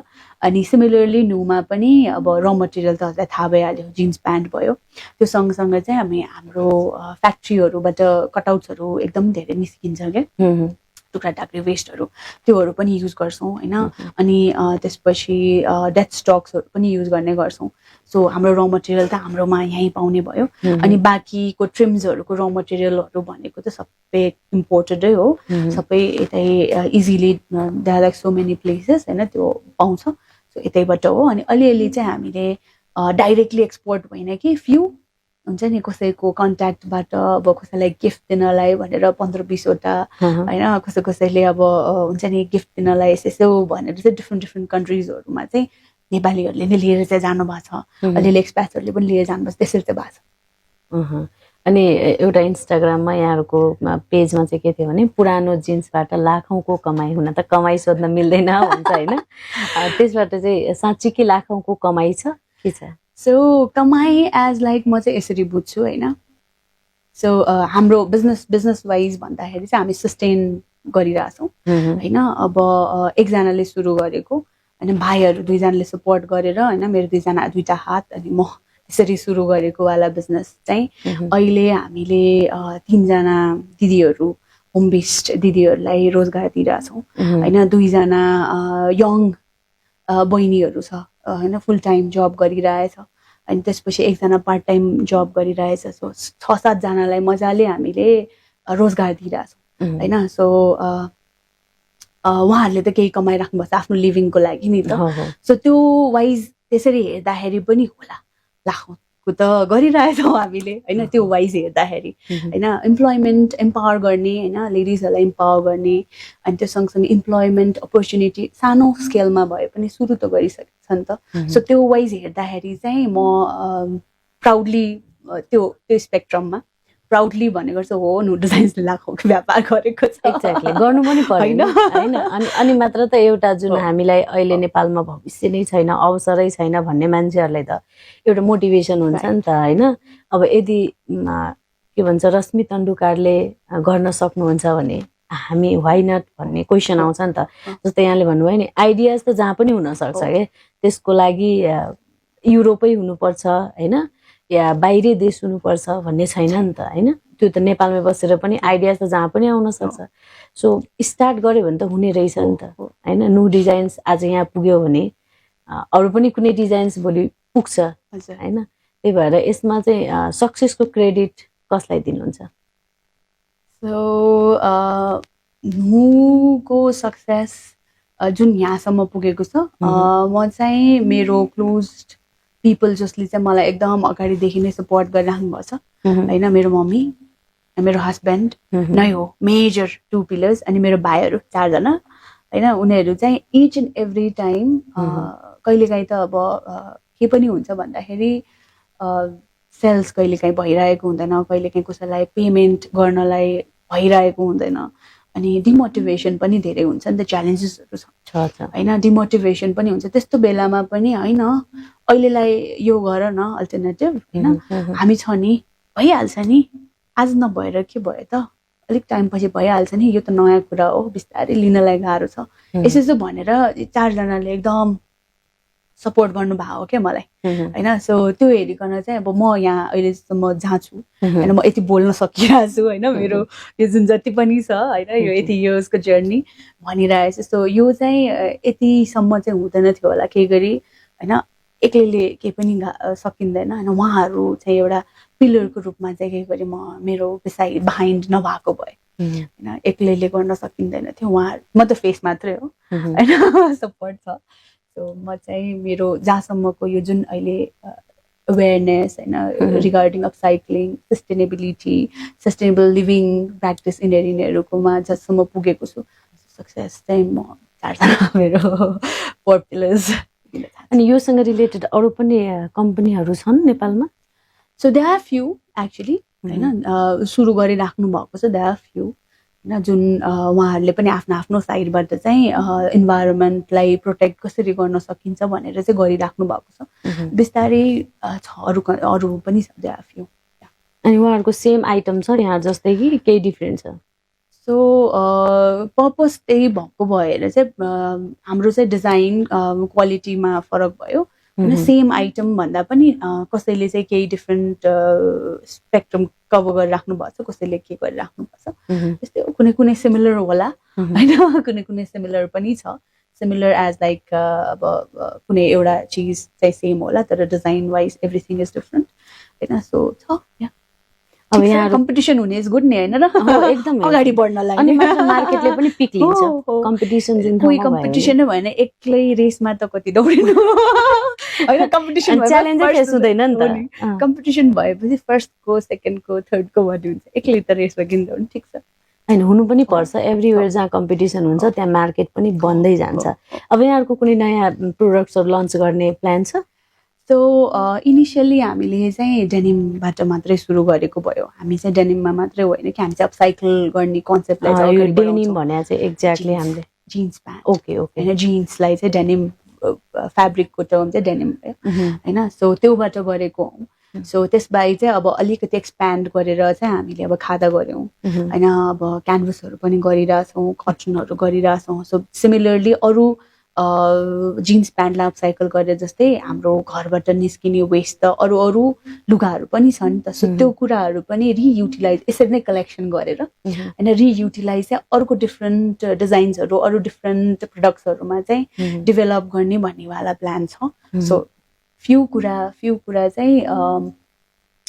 अनि सिमिलरली न्यूमा पनि अब र मटेरियल त थाहा भइहाल्यो जिन्स प्यान्ट भयो त्यो सँगसँगै चाहिँ हाम्रो फ्याक्ट्रीहरूबाट कटआउट्सहरू एकदम धेरै निस्किन्छ क्या टुक्रा टाक्री वेस्टहरू त्योहरू पनि युज गर्छौँ होइन अनि त्यसपछि डेथ स्टक्सहरू पनि युज गर्ने गर्छौँ सो हाम्रो र मटेरियल त हाम्रोमा यहीँ पाउने भयो अनि बाँकीको ट्रिम्सहरूको र मटेरियलहरू भनेको त सबै इम्पोर्टेडै हो सबै यतै easily there like so many places होइन त्यो पाउँछ सो यतैबाट हो अनि अलिअलि चाहिँ हामीले डाइरेक्टली एक्सपोर्ट भएन कि फ्यु हुन्छ नि कसैको कन्ट्याक्टबाट अब कसैलाई गिफ्ट दिनलाई भनेर 15-20वटा होइन कसैले अब हुन्छ नि गिफ्ट दिनलाई यसो भनेर चाहिँ डिफ्रेन्ट कन्ट्रिजहरूमा चाहिँ नेपालीहरूले नै लिएर चाहिँ जानुभएको छ अलिअलि एक्सप्याट्सहरूले पनि लिएर जानुभएको छ त्यसरी चाहिँ भएको छ अनि एउटा इन्स्टाग्राममा यहाँहरूको पेजमा चाहिँ के थियो भने पुरानो जिन्सबाट लाखौँको कमाइ हुन त कमाइ सोध्न मिल्दैन भन्छ होइन त्यसबाट चाहिँ साँच्चीकै लाखौँको कमाइ छ के छ सो कमाइ एज लाइक म चाहिँ यसरी बुझ्छु होइन सो हाम्रो बिजनेस वाइज भन्दाखेरि चाहिँ हामी सस्टेन गरिरहेछौँ होइन अब एकजनाले सुरु गरेको होइन भाइहरू दुईजनाले सपोर्ट गरेर होइन मेरो दुईटा हात अनि म त्यसरी सुरु गरेको वाला बिजनेस चाहिँ अहिले हामीले 3जना दिदीहरू होम बेस्ड दिदीहरूलाई रोजगार दिइरहेछौँ होइन 2जना यङ बहिनीहरू छ होइन फुल टाइम जब गरिरहेछ अनि त्यसपछि एकजना पार्ट टाइम जब गरिरहेछ सो 6-7 जनालाई मजाले हामीले रोजगार दिइरहेछौँ होइन सो उहाँहरूले त केही कमाइराख्नु भएको छ आफ्नो लिभिङको लागि नि त सो त्यो वाइज त्यसरी हेर्दाखेरि पनि होला लाखौँको त गरिरहेछौँ हामीले होइन त्यो वाइज हेर्दाखेरि होइन इम्प्लोइमेन्ट एम्पावर गर्ने होइन लेडिजहरूलाई इम्पावर गर्ने अनि त्यो सँगसँगै इम्प्लोइमेन्ट अपर्च्युनिटी सानो स्केलमा भए पनि सुरु त गरिसकेको छ नि त सो त्यो वाइज हेर्दाखेरि चाहिँ म प्राउडली त्यो स्पेक्ट्रममा प्राउडली भनेको चाहिँ हो नुडल साइन्सले लाखौँको व्यापार गरेको छ एक्ज्याक्टली गर्नु पनि पर्दैन होइन अनि मात्र त एउटा जुन हामीलाई अहिले नेपालमा भविष्य नै छैन अवसरै छैन भन्ने मान्छेहरूलाई त एउटा मोटिभेसन हुन्छ नि त होइन अब यदि के भन्छ रश्मि तन्डुकारले गर्न सक्नुहुन्छ भने हामी वाइ नट भन्ने क्वेसन आउँछ नि त जस्तै यहाँले भन्नुभयो नि आइडियाज त जहाँ पनि हुनसक्छ क्या त्यसको लागि युरोपै हुनुपर्छ होइन या बाहिरै देश हुनुपर्छ भन्ने छैन नि त होइन त्यो त नेपालमै बसेर पनि आइडियाज त जहाँ पनि आउन सक्छ सो स्टार्ट गर्यो भने त हुने रहेछ नि त होइन न्यू डिजाइन्स आज यहाँ पुग्यो भने अरू पनि कुनै डिजाइन्स भोलि पुग्छ होइन त्यही भएर यसमा चाहिँ सक्सेसको क्रेडिट कसलाई दिनुहुन्छ सो नुको सक्सेस जुन यहाँसम्म पुगेको छ म चाहिँ मेरो क्लोज पिपल जसले चाहिँ मलाई एकदम अगाडिदेखि नै सपोर्ट गरिराख्नु भएको छ होइन मेरो मम्मी मेरो हस्बेन्ड नै हो मेजर 2 पिलर्स अनि मेरो भाइहरू 4 जना होइन उनीहरू चाहिँ इच एन्ड एभ्री टाइम कहिलेकाहीँ त अब के पनि हुन्छ भन्दाखेरि सेल्स कहिलेकाहीँ भइरहेको हुँदैन कहिलेकाहीँ कसैलाई पेमेन्ट गर्नलाई भइरहेको हुँदैन अनि डिमोटिभेसन पनि धेरै हुन्छ नि त च्यालेन्जेसहरू छ होइन डिमोटिभेसन पनि हुन्छ त्यस्तो बेलामा पनि होइन अहिलेलाई यो गर न अल्टरनेटिभ होइन हामी छ नि भइहाल्छ नि आज नभएर के भयो त अलिक टाइम पछि भइहाल्छ नि यो त नयाँ कुरा हो बिस्तारै लिनलाई गाह्रो छ यसो भनेर 4 जनाले एकदम सपोर्ट गर्नुभएको क्या मलाई होइन सो त्यो हेरिकन चाहिँ अब म यहाँ अहिलेसम्म जहाँ छु होइन म यति बोल्न सकिरहेको छु होइन मेरो यो जुन जति पनि छ होइन यो यति इयर्सको जर्नी भनिरहेको छु सो यो चाहिँ यतिसम्म चाहिँ हुँदैन थियो होला केही गरी होइन एक्लैले केही पनि सकिँदैन होइन उहाँहरू चाहिँ एउटा पिलरको रूपमा चाहिँ केही गरी म मेरो बिसाइड बिहाइन्ड नभएको भए होइन एक्लैले गर्न सकिँदैन थियो उहाँहरू म त फेस मात्रै हो होइन सपोर्ट छ सो म चाहिँ मेरो जहाँसम्मको यो जुन अहिले अवेरनेस होइन regarding of cycling sustainable living practice यिनीहरूकोमा जसम्म पुगेको छु सक्सेस चाहिँ म 4 जना मेरो 4 पिलर्स अनि योसँग रिलेटेड अरू पनि कम्पनीहरू छन् नेपालमा so they are few actually होइन सुरु गरिराख्नु भएको छ दे आर फ्यु होइन जुन उहाँहरूले पनि आफ्नो आफ्नो साइडबाट चाहिँ इन्भाइरोमेन्टलाई प्रोटेक्ट कसरी गर्न सकिन्छ भनेर चाहिँ गरिराख्नु भएको छ बिस्तारै छ अरू पनि छ दे आर फ्यु अनि उहाँहरूको सेम आइटम छ यहाँ जस्तै कि केही डिफ्रेन्ट छ सो पर्पस त्यही भएको भएर चाहिँ हाम्रो चाहिँ डिजाइन क्वालिटीमा फरक भयो होइन सेम आइटम भन्दा पनि कसैले चाहिँ केही डिफ्रेन्ट स्पेक्ट्रम कभर गरिराख्नु भएको छ कसैले के गरिराख्नु भएको छ त्यस्तै कुनै कुनै सिमिलर होला होइन कुनै कुनै सिमिलर पनि छ सिमिलर एज लाइक अब कुनै एउटा चिज चाहिँ सेम होला तर design wise everything is different होइन सो छ अब यहाँ कम्पिटिसन हुने इज गुड नि होइन र एकदम अगाडि बढ्नलाई अनि मार्केटले पनि पिक लिन्छ कम्पिटिसन जुन कोही कम्पिटिसन नै भएन एक्लै रेसमा त कति दौडिनु होइन कम्पिटिसन च्यालेन्ज हुँदैन नि त कम्पिटिसन भएपछि फर्स्टको सेकेन्डको थर्डको भन्ने हुन्छ एक्लै त रेसमा किन दौड्नु ठिक छ होइन हुनु पनि पर्छ एभ्रिवेयर जहाँ कम्पिटिसन हुन्छ त्यहाँ मार्केट पनि बन्दै जान्छ अब यहाँहरूको कुनै नयाँ प्रोडक्ट्सहरू लन्च गर्ने प्लान छ सो इनिसियली हामीले चाहिँ डेनिमबाट मात्रै सुरु गरेको भयो हामी चाहिँ डेनिममा मात्रै होइन कि हामी चाहिँ अपसाइकल गर्ने कन्सेप्टलाई डेनिम भने चाहिँ एक्ज्याक्टली हामीले जिन्स प्यान्ट ओके होइन जिन्सलाई चाहिँ डेनिम फेब्रिकको टर्म चाहिँ डेनिम भयो होइन सो त्योबाट गरेको हौँ सो त्यसबाहेक चाहिँ अब अलिकति एक्सप्यान्ड गरेर चाहिँ हामीले अब खादा गऱ्यौँ होइन अब क्यानभसहरू पनि गरिरहेछौँ कटनहरू गरिरहेछौँ सो सिमिलरली अरू जिन्स प्यान्टलाई अपसाइकल गरेर जस्तै हाम्रो घरबाट निस्किने वेस्ट त अरू अरू लुगाहरू पनि छन् त सो त्यो कुराहरू पनि रियुटिलाइज यसरी नै कलेक्सन गरेर होइन रियुटिलाइज चाहिँ अर्को डिफ्रेन्ट डिजाइन्सहरू अरू डिफ्रेन्ट प्रडक्ट्सहरूमा चाहिँ डेभलप गर्ने भन्नेवाला प्लान छ सो फ्यु कुरा चाहिँ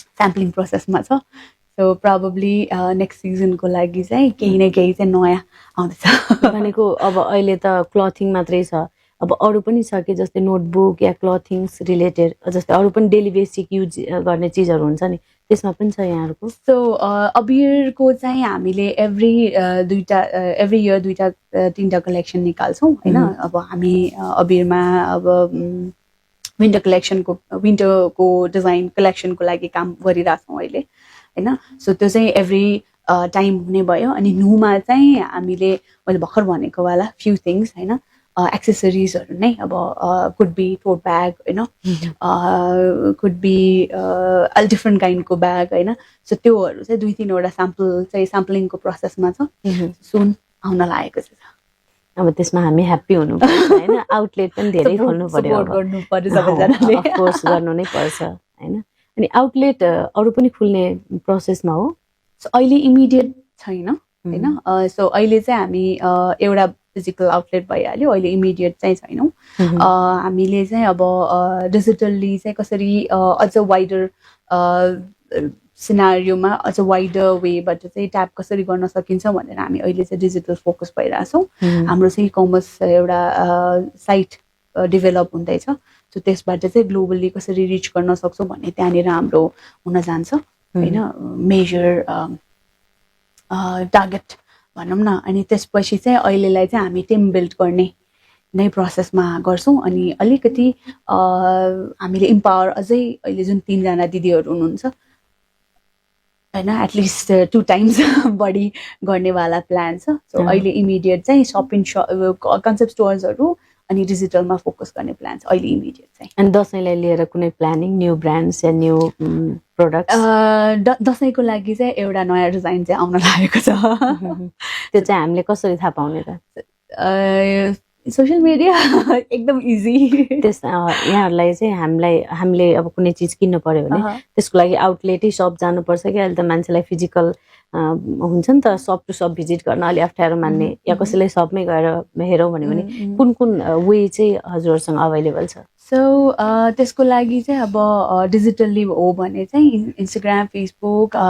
स्याम्पलिङ प्रोसेसमा छ सो प्रोबेबली नेक्स्ट सिजनको लागि चाहिँ केही न केही चाहिँ नयाँ आउँदैछ भनेको अब अहिले त क्लथिङ मात्रै छ अब अरू पनि छ कि जस्तै नोटबुक या क्लथिङ्स रिलेटेड जस्तै अरू पनि डेली बेसिक युज गर्ने चिजहरू हुन्छ नि त्यसमा पनि छ यहाँहरूको सो अबिरको चाहिँ हामीले एभ्री इयर 2-3टा कलेक्सन निकाल्छौँ होइन अब हामी अबिरमा अब विन्टरको डिजाइन कलेक्सनको लागि काम गरिरहेको छौँ अहिले होइन सो त्यो चाहिँ एभ्री टाइम हुने भयो अनि नुमा चाहिँ हामीले मैले भर्खर भनेको वाला फ्यु थिङ्स होइन एक्सेसरिजहरू नै अब कुड बी टोट ब्याग होइन कुड बी डिफ्रेन्ट काइन्डको ब्याग होइन सो त्योहरू चाहिँ 2-3वटा स्याम्पलिङको प्रोसेसमा छ सुन आउन लागेको छ अब त्यसमा हामी ह्याप्पी हुनुपर्छ होइन आउटलेट पनि धेरै खोल्नु पर्यो अफकोर्स गर्नु नै पर्छ होइन अनि आउटलेट अरू पनि खुल्ने प्रोसेसमा हो सो अहिले इमिडिएट छैन होइन सो अहिले चाहिँ हामी एउटा फिजिकल आउटलेट भइहाल्यो अहिले इमिडिएट चाहिँ छैनौँ हामीले चाहिँ अब डिजिटल्ली चाहिँ कसरी अझ वाइडर सिनारियोमा अझ वाइडर वेबाट चाहिँ ट्याप कसरी गर्न सकिन्छ भनेर हामी अहिले चाहिँ डिजिटल फोकस भइरहेछौँ हाम्रो चाहिँ कमर्स एउटा साइट डेभलप हुँदैछ सो त्यसबाट चाहिँ ग्लोबली कसरी रिच गर्न सक्छौँ भन्ने त्यहाँनिर हाम्रो हुन जान्छ होइन मेजर टार्गेट भनौँ न अनि त्यसपछि चाहिँ अहिलेलाई चाहिँ हामी टिम बिल्ड गर्ने नै प्रोसेसमा गर्छौँ अनि अलिकति हामीले इम्पावर अझै अहिले जुन 3जना दिदीहरू हुनुहुन्छ होइन एटलिस्ट 2 टाइम्स बढी गर्नेवाला प्लान छ सो अहिले इमिडिएट चाहिँ कन्सेप्ट स्टोर्सहरू अनि डिजिटलमा फोकस गर्ने प्लान छ अहिले इमिडिएट चाहिँ अनि दसैँलाई लिएर कुनै प्लानिङ न्यू ब्रान्ड्स या न्यू प्रोडक्ट्स दसैँको लागि चाहिँ एउटा नयाँ डिजाइन चाहिँ आउन लागेको छ त्यो चाहिँ हामीले कसरी थाहा पाउने त सोसियल मिडिया एकदम इजी त्यस यहाँहरूलाई चाहिँ हामीले अब कुनै चिज किन्नु पर्यो भने त्यसको लागि आउटलेटै सप जानुपर्छ कि अहिले त मान्छेलाई फिजिकल हुन्छ नि त सप टु सप भिजिट गर्न अलि अप्ठ्यारो मान्ने या कसैलाई सपमै गएर हेरौँ भन्यो भने कुन कुन वे चाहिँ हजुरहरूसँग अभाइलेबल छ सो त्यसको लागि चाहिँ अब डिजिटल्ली हो भने चाहिँ इन्स्टाग्राम फेसबुक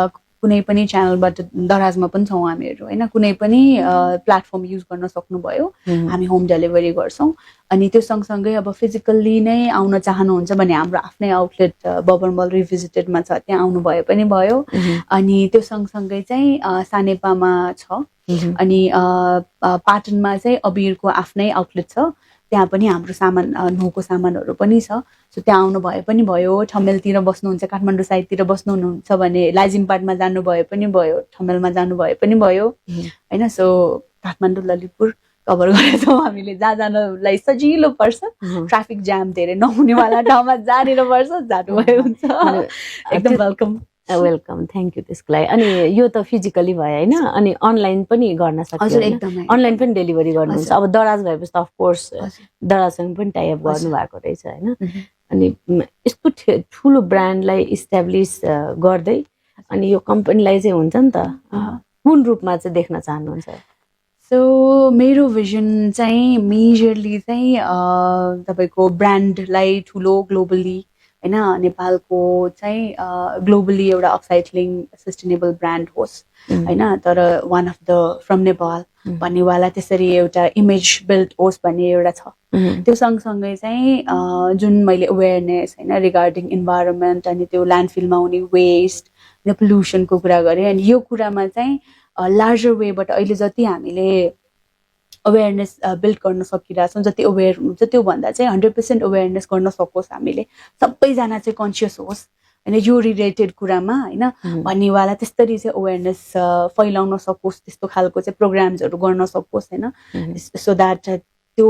कुनै पनि च्यानलबाट दराजमा पनि छौँ हामीहरू होइन कुनै पनि प्लेटफर्म युज गर्न सक्नुभयो हामी होम डेलिभरी गर्छौँ अनि त्यो सँगसँगै अब फिजिकल्ली नै आउन चाहनुहुन्छ भने हाम्रो आफ्नै आउटलेट बबरमल रिभिजिटेडमा छ त्यहाँ आउनु भए पनि भयो अनि त्यो सँगसँगै चाहिँ सानेपामा छ अनि पाटनमा चाहिँ अबिरको आफ्नै आउटलेट छ त्यहाँ पनि हाम्रो सामान नुको सामानहरू पनि छ सो त्यहाँ आउनु भए पनि भयो ठमेलतिर बस्नुहुन्छ काठमाडौँ साइडतिर बस्नुहुन्छ भने लाजिमपाटमा जानु भए पनि भयो ठमेलमा जानु भए पनि भयो होइन सो काठमाडौँ ललितपुर कभर गरेछौँ हामीले जहाँ जानलाई सजिलो पर्छ ट्राफिक जाम धेरै नहुनेवाला ठाउँमा जहाँनिर पर्छ जानुभयो हुन्छ एकदम वेलकम थ्याङ्क यू त्यसको लागि अनि यो त फिजिकली भयो होइन अनि अनलाइन पनि गर्न सक्छ अनलाइन पनि डेलिभरी गर्नुहुन्छ अब दराज भएपछि त अफकोर्स दराजसँग पनि टाइअप गर्नु भएको रहेछ होइन अनि यस्तो ठुलो ब्रान्डलाई इस्टाब्लिस गर्दै अनि यो कम्पनीलाई चाहिँ हुन्छ नि त कुन रूपमा चाहिँ देख्न चाहनुहुन्छ सो मेरो भिजन चाहिँ मेजरली चाहिँ तपाईँको ब्रान्डलाई ठुलो ग्लोबली होइन नेपालको चाहिँ ग्लोबली एउटा अपसाइक्लिङ सस्टेनेबल ब्रान्ड होस् होइन तर one of the from Nepal भन्नेवाला त्यसरी एउटा इमेज बिल्ड होस् भन्ने एउटा छ त्यो सँगसँगै चाहिँ जुन मैले अवेरनेस होइन रिगार्डिङ इन्भाइरोमेन्ट अनि त्यो ल्यान्डफिलमा हुने वेस्ट पोल्युसनको कुरा गरेँ अनि यो कुरामा चाहिँ लार्जर वेबाट अहिले जति हामीले अवेरनेस बिल्ड गर्न सकिरहेछौँ जति अवेर हुनुहुन्छ त्योभन्दा चाहिँ 100% अवेरनेस गर्न सकोस् हामीले सबैजना चाहिँ कन्सियस होस् होइन यो रिलेटेड कुरामा होइन भन्नेवाला त्यस्तरी चाहिँ अवेरनेस फैलाउन सकोस् त्यस्तो खालको चाहिँ प्रोग्राम्सहरू गर्न सकोस् होइन सो द्याट त्यो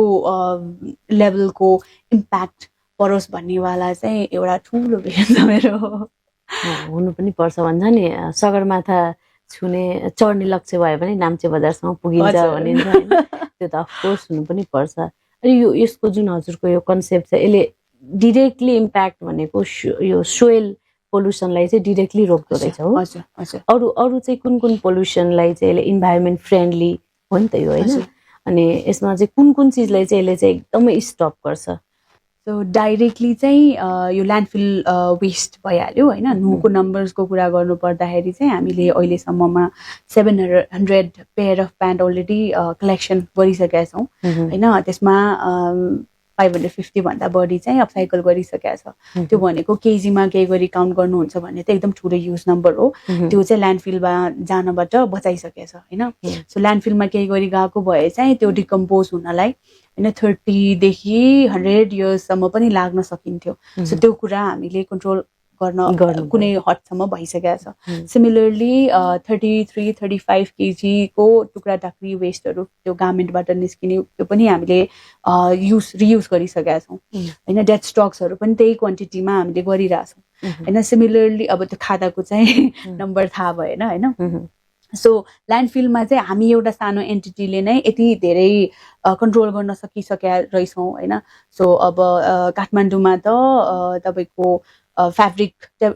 लेभलको इम्प्याक्ट परोस् भन्नेवाला चाहिँ एउटा ठुलो भिजन छ मेरो हुनु पनि पर्छ भन्छ नि सगरमाथा छुने चढ्ने लक्ष्य भयो भने नाम्चे बजारसम्म पुगिन्छ भनिन्छ होइन त्यो त अफकोर्स हुनु पनि पर्छ अनि यसको जुन हजुरको यो कन्सेप्ट छ यसले डिरेक्टली इम्प्याक्ट भनेको यो सोइल पोल्युसनलाई चाहिँ डिरेक्टली रोक्दो रहेछ हो अरू चाहिँ कुन पोल्युसनलाई चाहिँ यसले इन्भाइरोमेन्ट फ्रेन्डली हो नि त यो होइन अनि यसमा चाहिँ कुन चिजलाई चाहिँ यसले चाहिँ एकदमै स्टप गर्छ सो डाइरेक्टली चाहिँ यो ल्यान्डफिल वेस्ट भइहाल्यो होइन नुको नम्बर्सको कुरा गर्नु पर्दाखेरि चाहिँ हामीले अहिलेसम्ममा 700 pair of pant already collection गरिसकेका छौँ होइन त्यसमा 550 भन्दा बढी चाहिँ अपसाइकल गरिसकेका छ त्यो भनेको केजीमा केही गरी काउन्ट गर्नुहुन्छ भने त एकदम ठुलो ह्युज नम्बर हो त्यो चाहिँ ल्यान्डफिलमा जानबाट बचाइसकेछ होइन सो ल्यान्डफिलमा केही गरी गएको भए चाहिँ त्यो डिकम्पोज हुनलाई होइन 30 देखि 100 इयर्ससम्म पनि लाग्न सकिन्थ्यो सो त्यो कुरा हामीले कन्ट्रोल गर्न कुनै हदसम्म भइसकेको छ सिमिलरली 33-35 केजीको टुक्रा टाक्री वेस्टहरू त्यो गार्मेन्टबाट निस्किने त्यो पनि हामीले रियुज गरिसकेका छौँ होइन डेथ स्टक्सहरू पनि त्यही क्वान्टिटीमा हामीले गरिरहेछौँ होइन सिमिलरली अब त्यो खादाको चाहिँ नम्बर थाहा भएन होइन सो ल्यान्डफिलमा चाहिँ हामी एउटा सानो एन्टिटीले नै यति धेरै कन्ट्रोल गर्न सकिसकेका रहेछौँ होइन सो अब काठमाडौँमा त तपाईँको फ्याब्रिक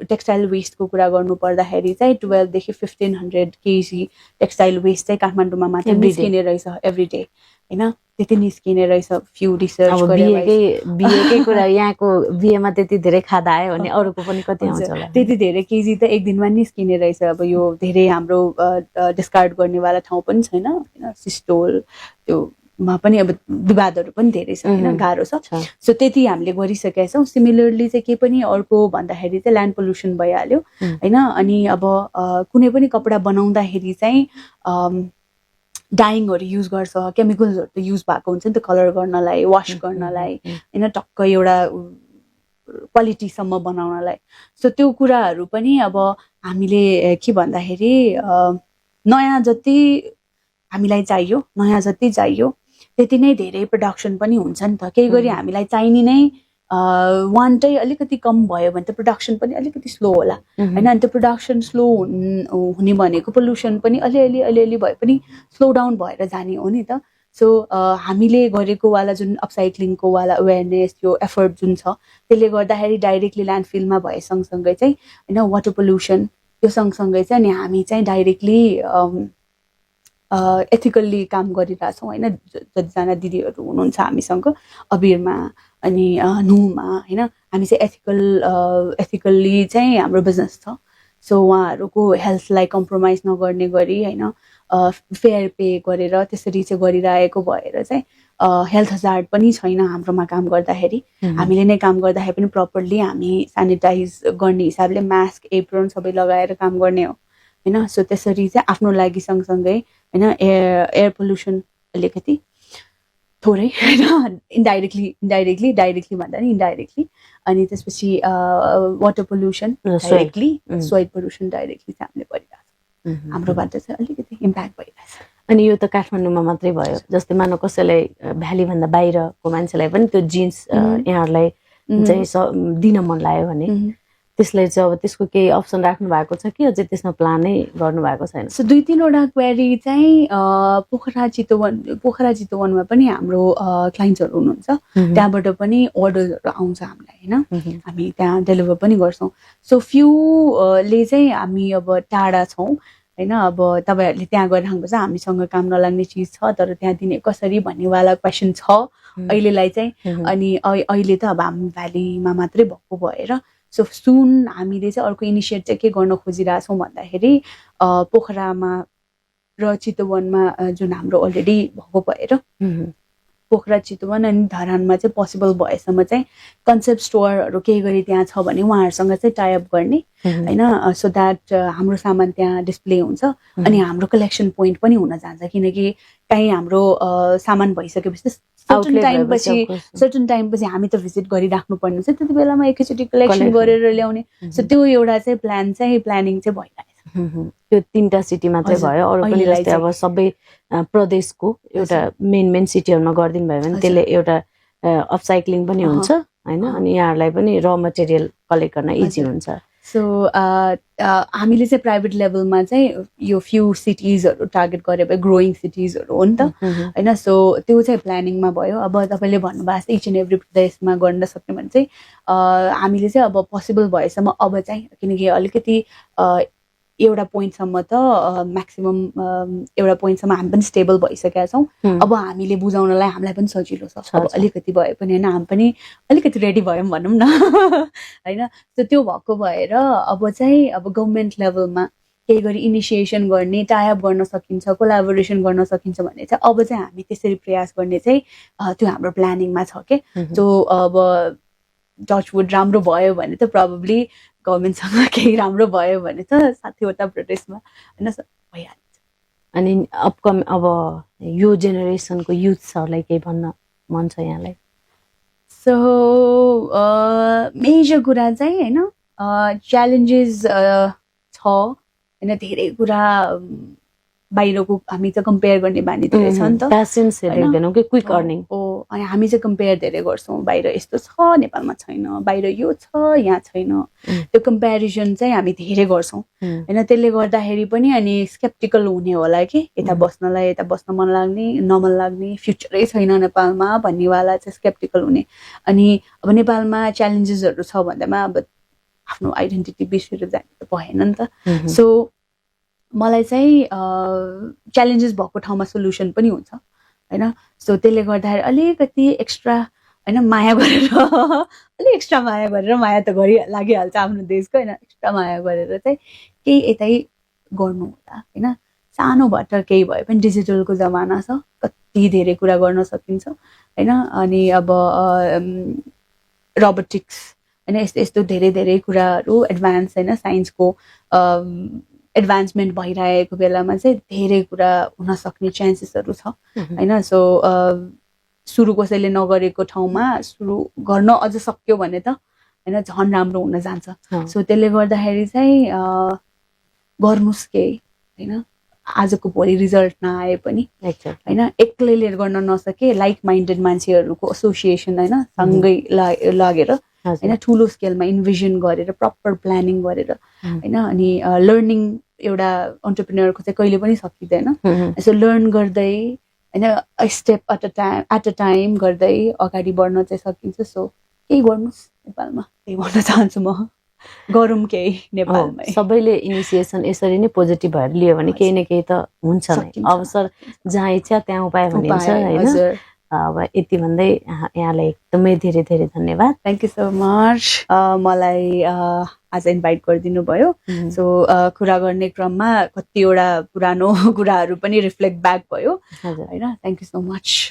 टेक्सटाइल वेस्टको कुरा गर्नु पर्दाखेरि चाहिँ 12 देखि 1500 केजी टेक्सटाइल वेस्ट चाहिँ काठमाडौँमा मात्र निस्किने रहेछ एभ्री डे होइन त्यति निस्किने रहेछ फ्यु रिसर्च बिहेकै कुरा यहाँको बिहेमा त्यति धेरै खादा आयो भने अरूको पनि कति आउँछ होला त्यति धेरै केजी त एक दिनमा निस्किने रहेछ अब यो धेरै हाम्रो डिस्कार्ड गर्नेवाला ठाउँ पनि छैन होइन सिस्टोल त्यो मा पनि अब विवादहरू पनि धेरै छ होइन गाह्रो छ सो त्यति हामीले गरिसकेका छौँ सिमिलरली चाहिँ के पनि अर्को भन्दाखेरि चाहिँ ल्यान्ड पोल्युसन भइहाल्यो होइन अनि अब कुनै पनि कपडा बनाउँदाखेरि चाहिँ डाइङहरू युज गर्छ केमिकल्सहरू त युज भएको हुन्छ नि त कलर गर्नलाई वास गर्नलाई होइन टक्क एउटा क्वालिटीसम्म बनाउनलाई सो त्यो कुराहरू पनि अब हामीले के भन्दाखेरि नयाँ जति हामीलाई चाहियो नयाँ जति चाहियो त्यति नै धेरै प्रोडक्सन पनि हुन्छ नि त केही गरी हामीलाई चाहिने नै वान्टै अलिकति कम भयो भने त प्रोडक्सन पनि अलिकति स्लो होला होइन अनि त्यो प्रोडक्सन स्लो हुने भनेको पोल्युसन पनि अलिअलि भए पनि स्लो डाउन भएर जाने हो नि त सो हामीले गरेको वाला जुन अपसाइक्लिङको वाला अवेरनेस यो एफर्ट जुन छ त्यसले गर्दाखेरि डाइरेक्टली ल्यान्डफिलमा भए सँगसँगै चाहिँ होइन वाटर पोल्युसन त्यो सँगसँगै चाहिँ अनि हामी चाहिँ डाइरेक्टली एथिकल्ली काम गरिरहेछौँ होइन जतिजना दिदीहरू हुनुहुन्छ हामीसँग अबिरमा अनि नुमा होइन हामी चाहिँ एथिकल्ली चाहिँ हाम्रो बिजनेस छ सो उहाँहरूको हेल्थलाई कम्प्रोमाइज नगर्ने गरी होइन फेयर पे गरेर त्यसरी चाहिँ गरिरहेको भएर चाहिँ हेल्थ हजार्ड पनि छैन हाम्रोमा काम गर्दाखेरि हामीले नै काम गर्दाखेरि पनि प्रपरली हामी सेनिटाइज गर्ने हिसाबले मास्क एप्रोन सबै लगाएर काम गर्ने हो होइन सो त्यसरी चाहिँ आफ्नो लागि सँगसँगै होइन एयर पोल्युसन अलिकति थोरै होइन डाइरेक्टली भन्दा नि इन्डाइरेक्टली अनि त्यसपछि water pollution directly soil pollution directly चाहिँ हामीले गरिरहेको हाम्रोबाट चाहिँ अलिकति इम्प्याक्ट भइरहेछ अनि यो त काठमाडौँमा मात्रै भयो जस्तै मानव कसैलाई भ्यालीभन्दा बाहिरको मान्छेलाई पनि त्यो जिन्स यहाँहरूलाई चाहिँ दिन मन लाग्यो भने त्यसलाई चाहिँ अब त्यसको केही अप्सन राख्नु भएको छ कि अझै त्यसमा प्लानै गर्नु भएको छैन सो 2-3वटा क्वेरी चाहिँ पोखरा चितवनमा पनि हाम्रो क्लाइन्ट्सहरू हुनुहुन्छ त्यहाँबाट पनि अर्डरहरू आउँछ हामीलाई होइन हामी त्यहाँ डेलिभर पनि गर्छौँ सो फ्यूले चाहिँ हामी अब टाढा छौँ होइन अब तपाईँहरूले त्यहाँ गरिराख्नुपर्छ हामीसँग काम नलाग्ने चिज छ तर त्यहाँ दिने कसरी भन्नेवाला क्वेसन छ अहिलेलाई चाहिँ अनि अहिले त अब हामी भ्यालीमा मात्रै भएको भएर सो सुन हामीले चाहिँ अर्को इनिसिएट चाहिँ के गर्न खोजिरहेछौँ भन्दाखेरि पोखरामा र चितवनमा जुन हाम्रो अलरेडी भएको भएर पोखरा चितवन अनि धरानमा चाहिँ पोसिबल भएसम्म चाहिँ कन्सेप्ट स्टोरहरू केही गरी त्यहाँ छ भने उहाँहरूसँग चाहिँ टाइअप गर्ने होइन सो द्याट हाम्रो सामान त्यहाँ डिस्प्ले हुन्छ अनि हाम्रो कलेक्सन पोइन्ट पनि हुन जान्छ किनकि काहीँ हाम्रो सामान भइसकेपछि सर्टन टाइम पछि हामी त भिजिट गरिराख्नु पर्ने हुन्छ त्यति बेलामा एकैचोटि कलेक्सन गरेर ल्याउने सो त्यो एउटा चाहिँ प्लानिङ चाहिँ भइरहेछ त्यो 3टा सिटी मात्रै भयो अरू पनि जस्तै अब सबै प्रदेशको एउटा मेन सिटीहरूमा गरिदिनु भयो भने त्यसले एउटा अपसाइक्लिङ पनि हुन्छ होइन अनि यहाँहरूलाई पनि र मटेरियल कलेक्ट गर्न इजी हुन्छ सो हामीले चाहिँ प्राइभेट लेभलमा चाहिँ यो फ्यु सिटिजहरू टार्गेट गरे भए ग्रोइङ सिटिजहरू हो नि त होइन सो त्यो चाहिँ प्लानिङमा भयो अब तपाईँले भन्नुभएको छ इच एन्ड एभ्री प्रदेशमा गर्न सक्यो भने चाहिँ हामीले चाहिँ अब पोसिबल भएसम्म अब चाहिँ किनकि अलिकति एउटा पोइन्टसम्म त म्याक्सिमम एउटा पोइन्टसम्म हामी पनि स्टेबल भइसकेका छौँ। अब हामीले बुझाउनलाई हामीलाई पनि सजिलो छ। अब अलिकति भए पनि होइन, हामी पनि अलिकति रेडी भयौँ भनौँ न होइन। सो त्यो भएको भएर अब चाहिँ अब गभर्मेन्ट लेभलमा केही गरी इनिसिएसन गर्ने, टाइअप गर्न सकिन्छ, कोलाबोरेसन गर्न सकिन्छ भने चाहिँ अब चाहिँ हामी त्यसरी प्रयास गर्ने चाहिँ त्यो हाम्रो प्लानिङमा छ के। सो अब टचवुड राम्रो भयो भने त प्रब्लली गभर्मेन्टसँग केही राम्रो भयो भने त 60वटा प्रोटेस्टमा होइन भइहाल्छ। अनि अब यो जेनेरेसनको युथहरूलाई केही भन्न मन छ यहाँलाई? सो मेजर कुरा चाहिँ होइन च्यालेन्जेस छ होइन, धेरै कुरा बाहिरको हामी चाहिँ कम्पेयर गर्ने बानी धेरै छ नि त। प्यासेन्स देख्दैनौँ कि क्विक अर्निङ हो, अनि हामी चाहिँ कम्पेयर धेरै गर्छौँ, बाहिर यस्तो छ नेपालमा छैन, बाहिर यो छ यहाँ छैन, त्यो कम्पेरिजन चाहिँ हामी धेरै गर्छौँ होइन। त्यसले गर्दाखेरि पनि अनि स्केप्टिकल हुने होला कि यता बस्न मन लाग्ने नमन लाग्ने, फ्युचरै छैन नेपालमा भन्नेवाला चाहिँ स्केप्टिकल हुने। अनि अब नेपालमा च्यालेन्जेसहरू छ भन्दामा अब आफ्नो आइडेन्टिटी बिर्सेर जाने त भएन नि त। सो मलाई चाहिँ च्यालेन्जेस भएको ठाउँमा सोल्युसन पनि हुन्छ होइन। सो त्यसले गर्दाखेरि अलिकति एक्स्ट्रा होइन माया गरेर अलिक एक्स्ट्रा माया गरेर, माया त लागिहाल्छ आफ्नो देशको होइन, एक्स्ट्रा माया गरेर चाहिँ केही यतै गर्नु होला होइन। सानोबाट केही भए पनि डिजिटलको जमाना छ, कति धेरै कुरा गर्न सकिन्छ होइन। अनि अब रोबोटिक्स होइन, यस्तो धेरै धेरै कुराहरू एडभान्स होइन, साइन्सको एडभान्समेन्ट भइरहेको बेलामा चाहिँ धेरै कुरा हुन सक्ने चान्सेसहरू छ होइन। सो सुरु कसैले नगरेको ठाउँमा सुरु गर्न अझ सक्यो भने त होइन झन् राम्रो हुन जान्छ। सो त्यसले गर्दाखेरि चाहिँ गर्नुहोस् केही होइन, आजको भोलि रिजल्ट नआए पनि होइन, एक्लैले गर्न नसके लाइक माइन्डेड मान्छेहरूको एसोसिएसन होइन सँगै लागेर होइन ठुलो स्केलमा इन्भिजन गरेर प्रपर प्लानिङ गरेर होइन। अनि लर्निङ एउटा एन्टरप्रेन्योरको चाहिँ कहिले पनि सकिँदैन। यसो लर्न गर्दै होइन स्टेप एट अ टाइम गर्दै अगाडि बढ्न चाहिँ सकिन्छ। सो केही गर्नुहोस् नेपालमा, त्यही भन्न चाहन्छु म, गरौँ केही नेपालमै। सबैले इनिसिएसन यसरी नै पोजिटिभ भएर लियो भने केही न केही त हुन्छ नै। अवसर जहाँ इच्छा त्यहाँ उपाय भनिन्छ होइन। अब यति भन्दै यहाँलाई एकदमै धेरै धेरै धन्यवाद। थ्याङ्क यू सो मच मलाई आज इन्भाइट गरिदिनु भयो। सो कुरा गर्ने क्रममा कतिवटा पुरानो कुराहरू पनि रिफ्लेक्ट ब्याक भयो होइन। Thank you so much.